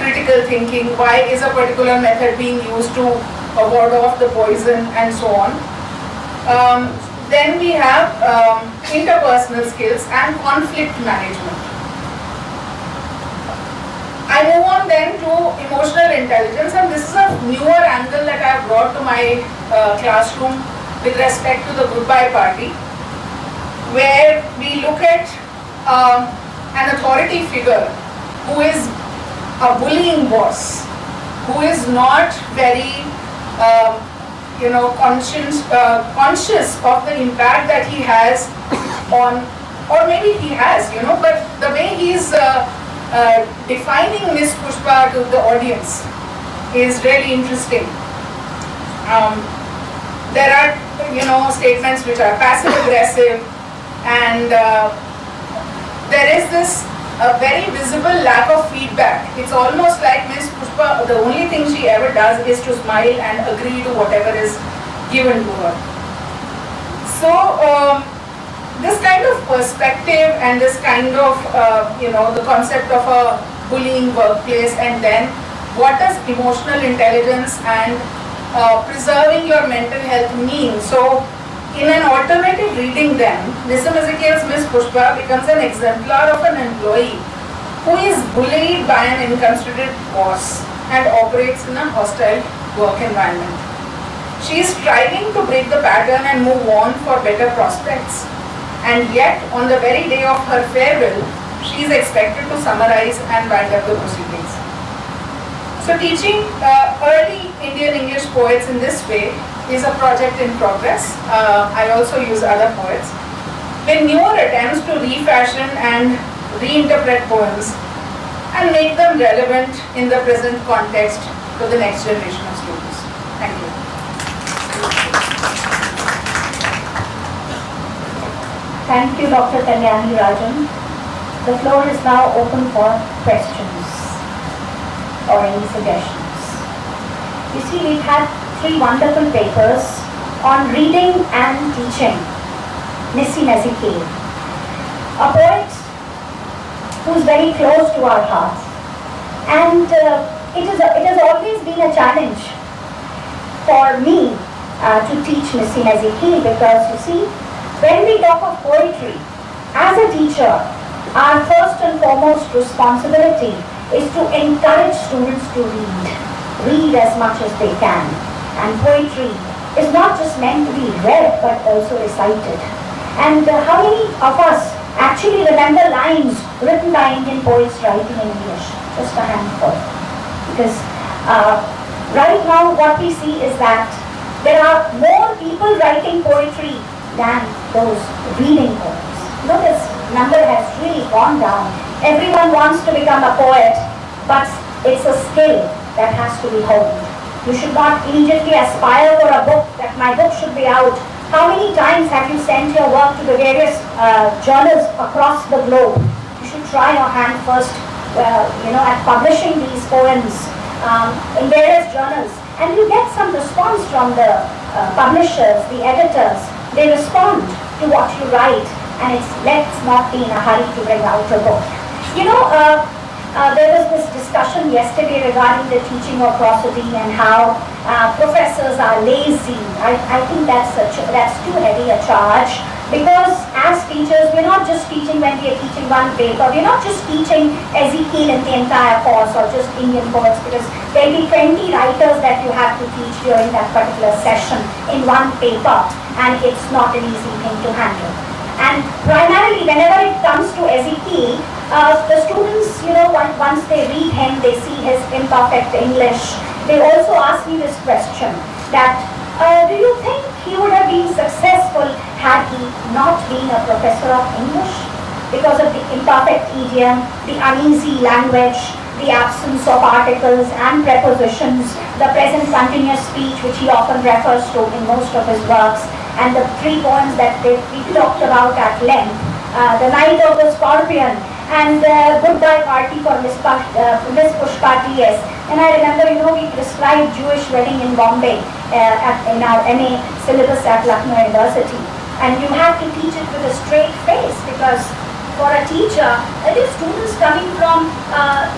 critical thinking, why is a particular method being used to ward off the poison and so on. Then we have interpersonal skills and conflict management. I move on then to emotional intelligence, and this is a newer angle that I have brought to my classroom with respect to the goodbye party, where we look at an authority figure who is a bullying boss, who is not very conscious of the impact that he has on, or maybe he has, but the way he is defining Miss Pushpa to the audience is really interesting. There are statements which are passive aggressive, and there is this very visible lack of feedback. It's almost like Miss Pushpa, the only thing she ever does is to smile and agree to whatever is given to her. So this kind of perspective and this kind of the concept of a bullying workplace, and then what does emotional intelligence and preserving your mental health mean? So in an alternative reading then, Nissim Ezekiel's Miss Pushpa becomes an exemplar of an employee who is bullied by an inconsiderate boss and operates in a hostile work environment. She is striving to break the pattern and move on for better prospects. And yet, on the very day of her farewell, she is expected to summarize and wind up the proceedings. So teaching early Indian English poets in this way is a project in progress. I also use other poets with newer attempts to refashion and reinterpret poems and make them relevant in the present context to the next generation of students. Thank you. Thank you, Dr. Kalyani Rajan. The floor is now open for questions or any suggestions. You see, we've had 3 wonderful papers on reading and teaching. Nissim Ezekiel, a poet who's very close to our hearts. And it has always been a challenge for me to teach Nissim Ezekiel, because you see, when we talk of poetry, as a teacher, our first and foremost responsibility is to encourage students to read as much as they can. And poetry is not just meant to be read, but also recited. And how many of us actually remember lines written by Indian poets writing in English? Just a handful. Because right now what we see is that there are more people writing poetry than those reading poems. Notice, number has really gone down. Everyone wants to become a poet, but it's a skill that has to be honed. You should not immediately aspire for a book, that my book should be out. How many times have you sent your work to the various journals across the globe? You should try your hand first, at publishing these poems in various journals. And you get some response from the publishers, the editors. They respond to what you write, and it's let's not be in a hurry to bring out a book. There was this discussion yesterday regarding the teaching of prosody and how professors are lazy. I think that's too heavy a charge, because as teachers, we're not just teaching when we are teaching one paper. We're not just teaching Ezekiel in the entire course or just Indian poets, because there'll be 20 writers that you have to teach during that particular session in one paper, and it's not an easy thing to handle. And primarily, whenever it comes to Ezekiel, the students, once they read him, they see his imperfect English. They also ask me this question, that do you think he would have been successful had he not been a professor of English? Because of the imperfect idiom, the uneasy language, the absence of articles and prepositions, the present continuous speech, which he often refers to in most of his works, and the 3 poems that we talked about at length, The Night of the Scorpion and Goodbye Party for Miss Pushpa T.S. And I remember, we prescribed Jewish wedding in Bombay in our MA syllabus at Lucknow University. And you have to teach it with a straight face, because for a teacher, it is students coming from,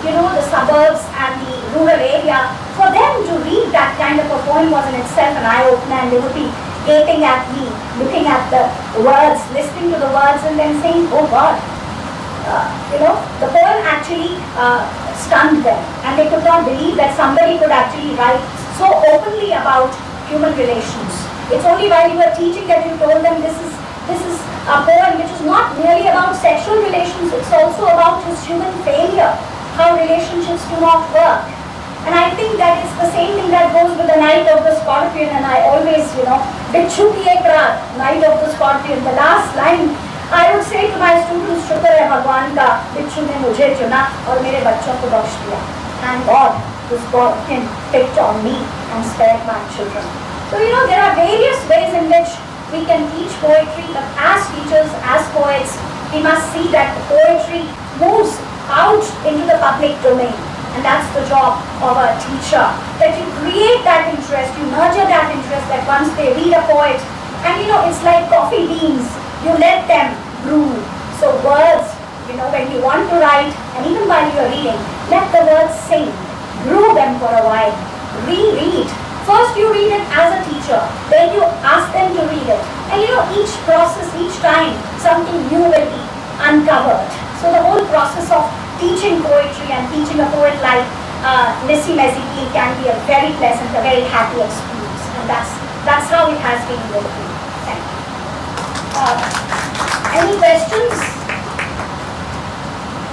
the suburbs and the rural area. For them to read that kind of a poem was in itself an eye-opener, and they would be gaping at me, looking at the words, listening to the words, and then saying, oh God. The poem actually stunned them, and they could not believe that somebody could actually write so openly about human relations. It's only while you were teaching that you told them this is a poem which is not merely about sexual relations, it's also about his human failure, how relationships do not work. And I think that it's the same thing that goes with the Night of the Scorpion, and I always, Bichu ki ek raat, Night of the Scorpion, the last line, I would say to my students, शुक्र है भगवान का बिच्छू ने मुझे चुना और मेरे बच्चों को बख्श दिया. Thank God this scorpion picked on me and spared my children. So there are various ways in which we can teach poetry, but as teachers, as poets, we must see that the poetry moves out into the public domain. And that's the job of a teacher, that you create that interest, you nurture that interest, that once they read a poet, and it's like coffee beans, you let them brew. So words, when you want to write, and even while you are reading, let the words sing, brew them for a while, reread. First you read it as a teacher, then you ask them to read it. And each process, each time, something new will be uncovered. So the whole process of teaching poetry and teaching a poet like Nissim Ezekiel can be a very pleasant, a very happy experience. And that's how it has been with me. Thank you. Any questions?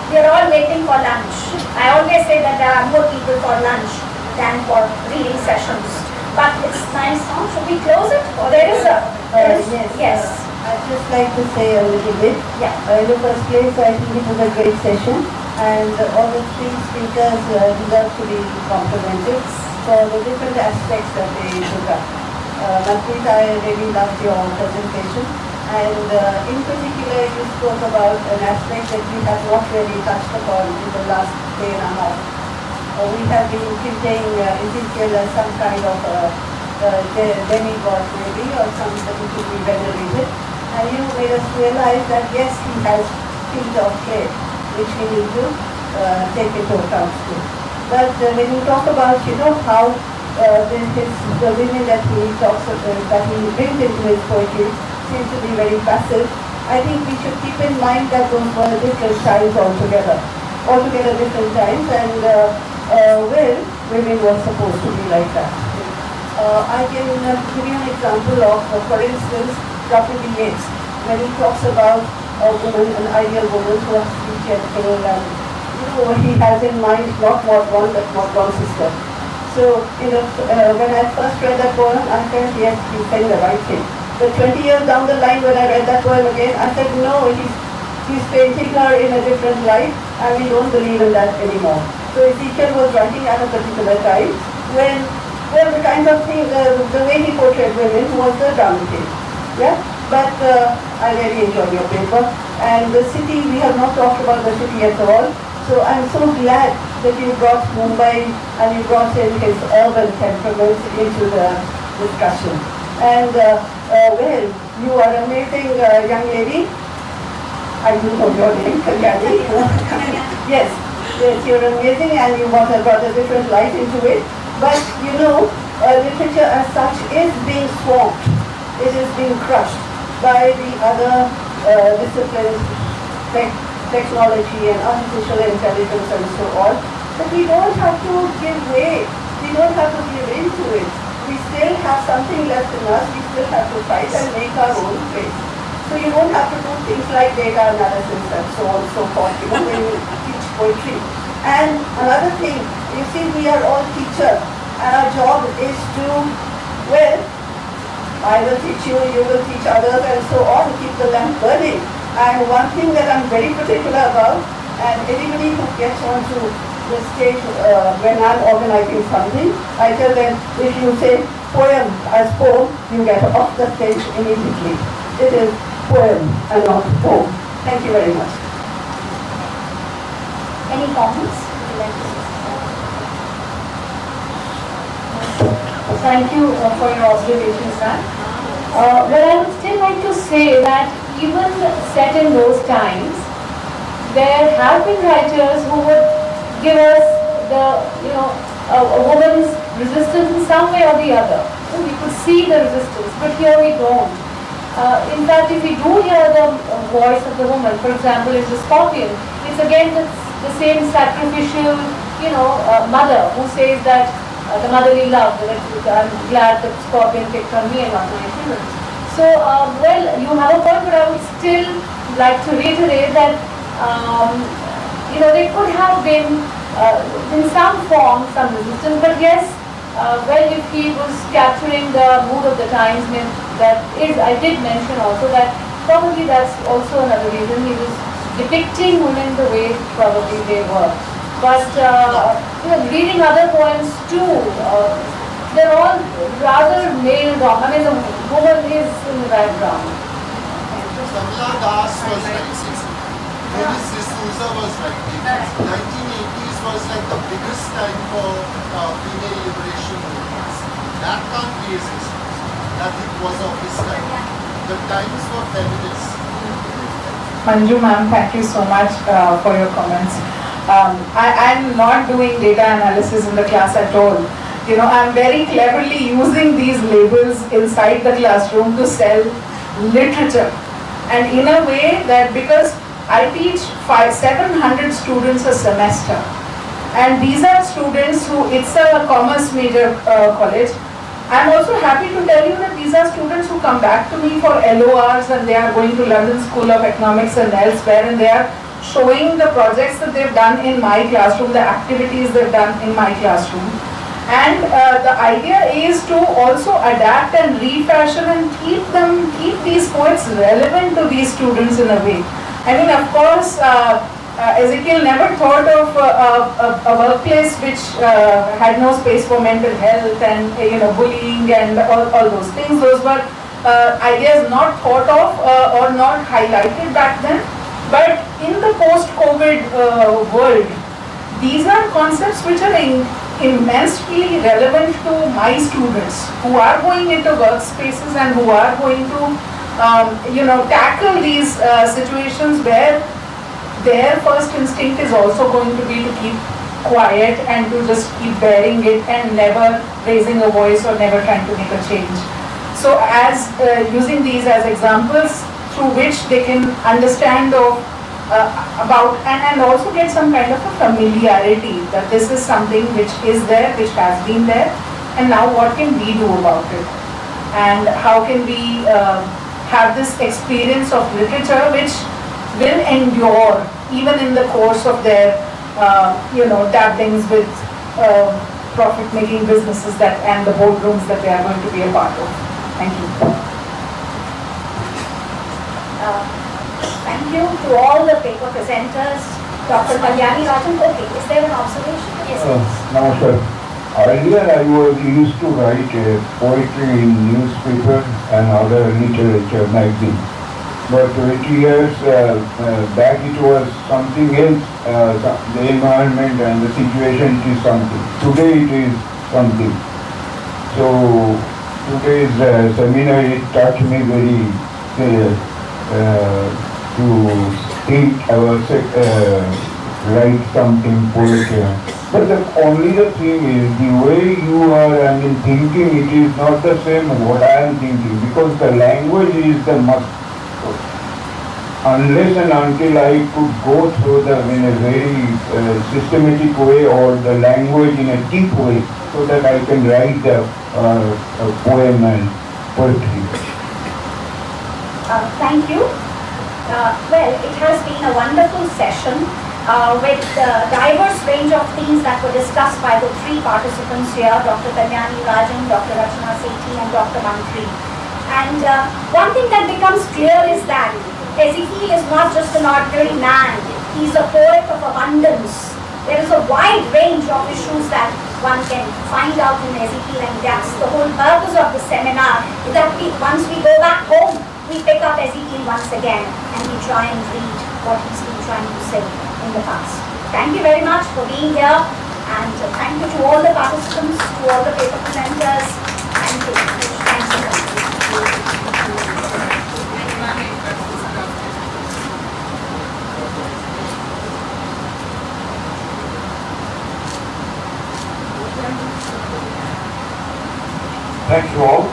We are all waiting for lunch. I always say that there are more people for lunch than for reading sessions. But it's nice now. Should we close it? Or there is a... Yes. I'd just like to say a little bit. Yeah. In the first place, I think it was a great session, and all the three speakers deserve to be complimented for the different aspects that they took up. Manpreet, I really loved your presentation, and in particular, you spoke about an aspect that we have not really touched upon in the last day and a half. We have been treating Ezekiel as some kind of demigod maybe, or somebody to be venerated. And you made us realize that yes, he has feet of clay, which we need to take into account too. But when you talk about, how the women that he talks about, that he brings into his poetry seem to be very passive, I think we should keep in mind that those were different times altogether different times, and women were supposed to be like that. I can give you an example of, for instance, W.B. Yeats, when he talks about a woman, an ideal woman who has to be gentle, and he has in mind not what one, but what one sister. So, when I first read that poem, I felt yes, he's saying the right thing. But 20 years down the line, when I read that poem again, I said no, he's painting her in a different light, and we don't believe in that anymore. So Ezekiel was writing at a particular time when, the kind of thing, the way he portrayed women was the dramatic. Yeah, but I really enjoyed your paper. And the city, we have not talked about the city at all. So I'm so glad that you brought Mumbai and you brought in his urban temperament into the discussion. And you are an amazing young lady. I do know your name, Kalyani. Yes, you're amazing, and you brought a different light into it. But literature as such is being swamped. It is being crushed by the other disciplines, technology and artificial intelligence and so on. But we don't have to give way. We don't have to give into it. We still have something left in us. We still have to fight and make our own place. So you don't have to do things like data analysis and so on and so forth, when you teach poetry. And another thing, you see, we are all teachers, and our job is to, I will teach you, you will teach others, and so on, keep the lamp burning. And one thing that I'm very particular about, and anybody who gets onto the stage when I'm organizing something, I tell them, if you say poem as poem, you get off the stage immediately. It is poem and not poem. Thank you very much. Any comments? Thank you for your observations, ma'am. Well, I would still like to say that even set in those times, there have been writers who would give us the, a woman's resistance in some way or the other. So we could see the resistance, but here we don't. In fact, if we do hear the voice of the woman, for example, in the Scorpion, it's again the same sacrificial, mother who says that the motherly love, that I'm glad the Scorpion picked on me and not my children. So, well, you have a point, but I would still like to reiterate that, there could have been, in some form, some resistance, but yes, well, if he was capturing the mood of the times, that is, I did mention also that probably that's also another reason he was depicting women the way probably they were. But, reading other poems too, they're all rather male-dominated. I mean, the woman is in the background. Samla Das was writing. Maybe D'Souza was writing. 1980s was like the biggest time for female liberation movements. That can't be his excuse. That it was of his time. The times were feminist. Manju ma'am, thank you so much for your comments. I'm not doing data analysis in the class at all. I'm very cleverly using these labels inside the classroom to sell literature. And in a way that, because I teach 700 students a semester, and these are students who, it's a commerce major college. I'm also happy to tell you that these are students who come back to me for LORs, and they are going to London School of Economics and elsewhere, and they are showing the projects that they've done in my classroom, the activities they've done in my classroom. And the idea is to also adapt and refashion and keep these poets relevant to these students in a way. I mean, of course, Ezekiel never thought of a workplace which had no space for mental health and bullying and all those things. Those were ideas not thought of or not highlighted back then. But in the post-COVID world, these are concepts which are immensely relevant to my students who are going into workspaces and who are going to tackle these situations where their first instinct is also going to be to keep quiet and to just keep bearing it and never raising a voice or never trying to make a change. So as using these as examples through which they can understand about and also get some kind of a familiarity that this is something which is there, which has been there, and now what can we do about it? And how can we have this experience of literature which will endure even in the course of their dabblings with profit-making businesses and the boardrooms that they are going to be a part of. Thank you. Thank you to all the paper presenters. Dr. Kalyani Rajan, okay, is there an observation? Yes, please. Namaskar. Earlier I used to write poetry in newspaper and other literature magazines. But 20 years back it was something else, the environment and the situation is something. Today it is something. So today's seminar, it touched me very to think about write something poetry. But only the thing is, the way you are thinking, it is not the same what I am thinking, because the language is the must. Unless and until I could go through them in a very systematic way or the language in a deep way, so that I can write the poem and poetry. Thank you. Well, it has been a wonderful session with a diverse range of themes that were discussed by the three participants here, Dr. Kalyani Rajan, Dr. Rachana Sethi and Dr. Mantri. And one thing that becomes clear is that Ezekiel is not just an ordinary man, he's a poet of abundance. There is a wide range of issues that one can find out in Ezekiel, and that's the whole purpose of the seminar, is that once we go back home, we pick up Ezekiel once again and we try and read what he's been trying to say in the past. Thank you very much for being here, and thank you to all the participants, to all the paper presenters. Thank you. Thank you. Thank you all.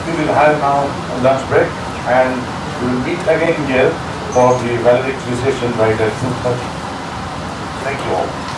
We will have now a lunch break and we will meet again here for the valedictory session right at 2:30. Thank you all.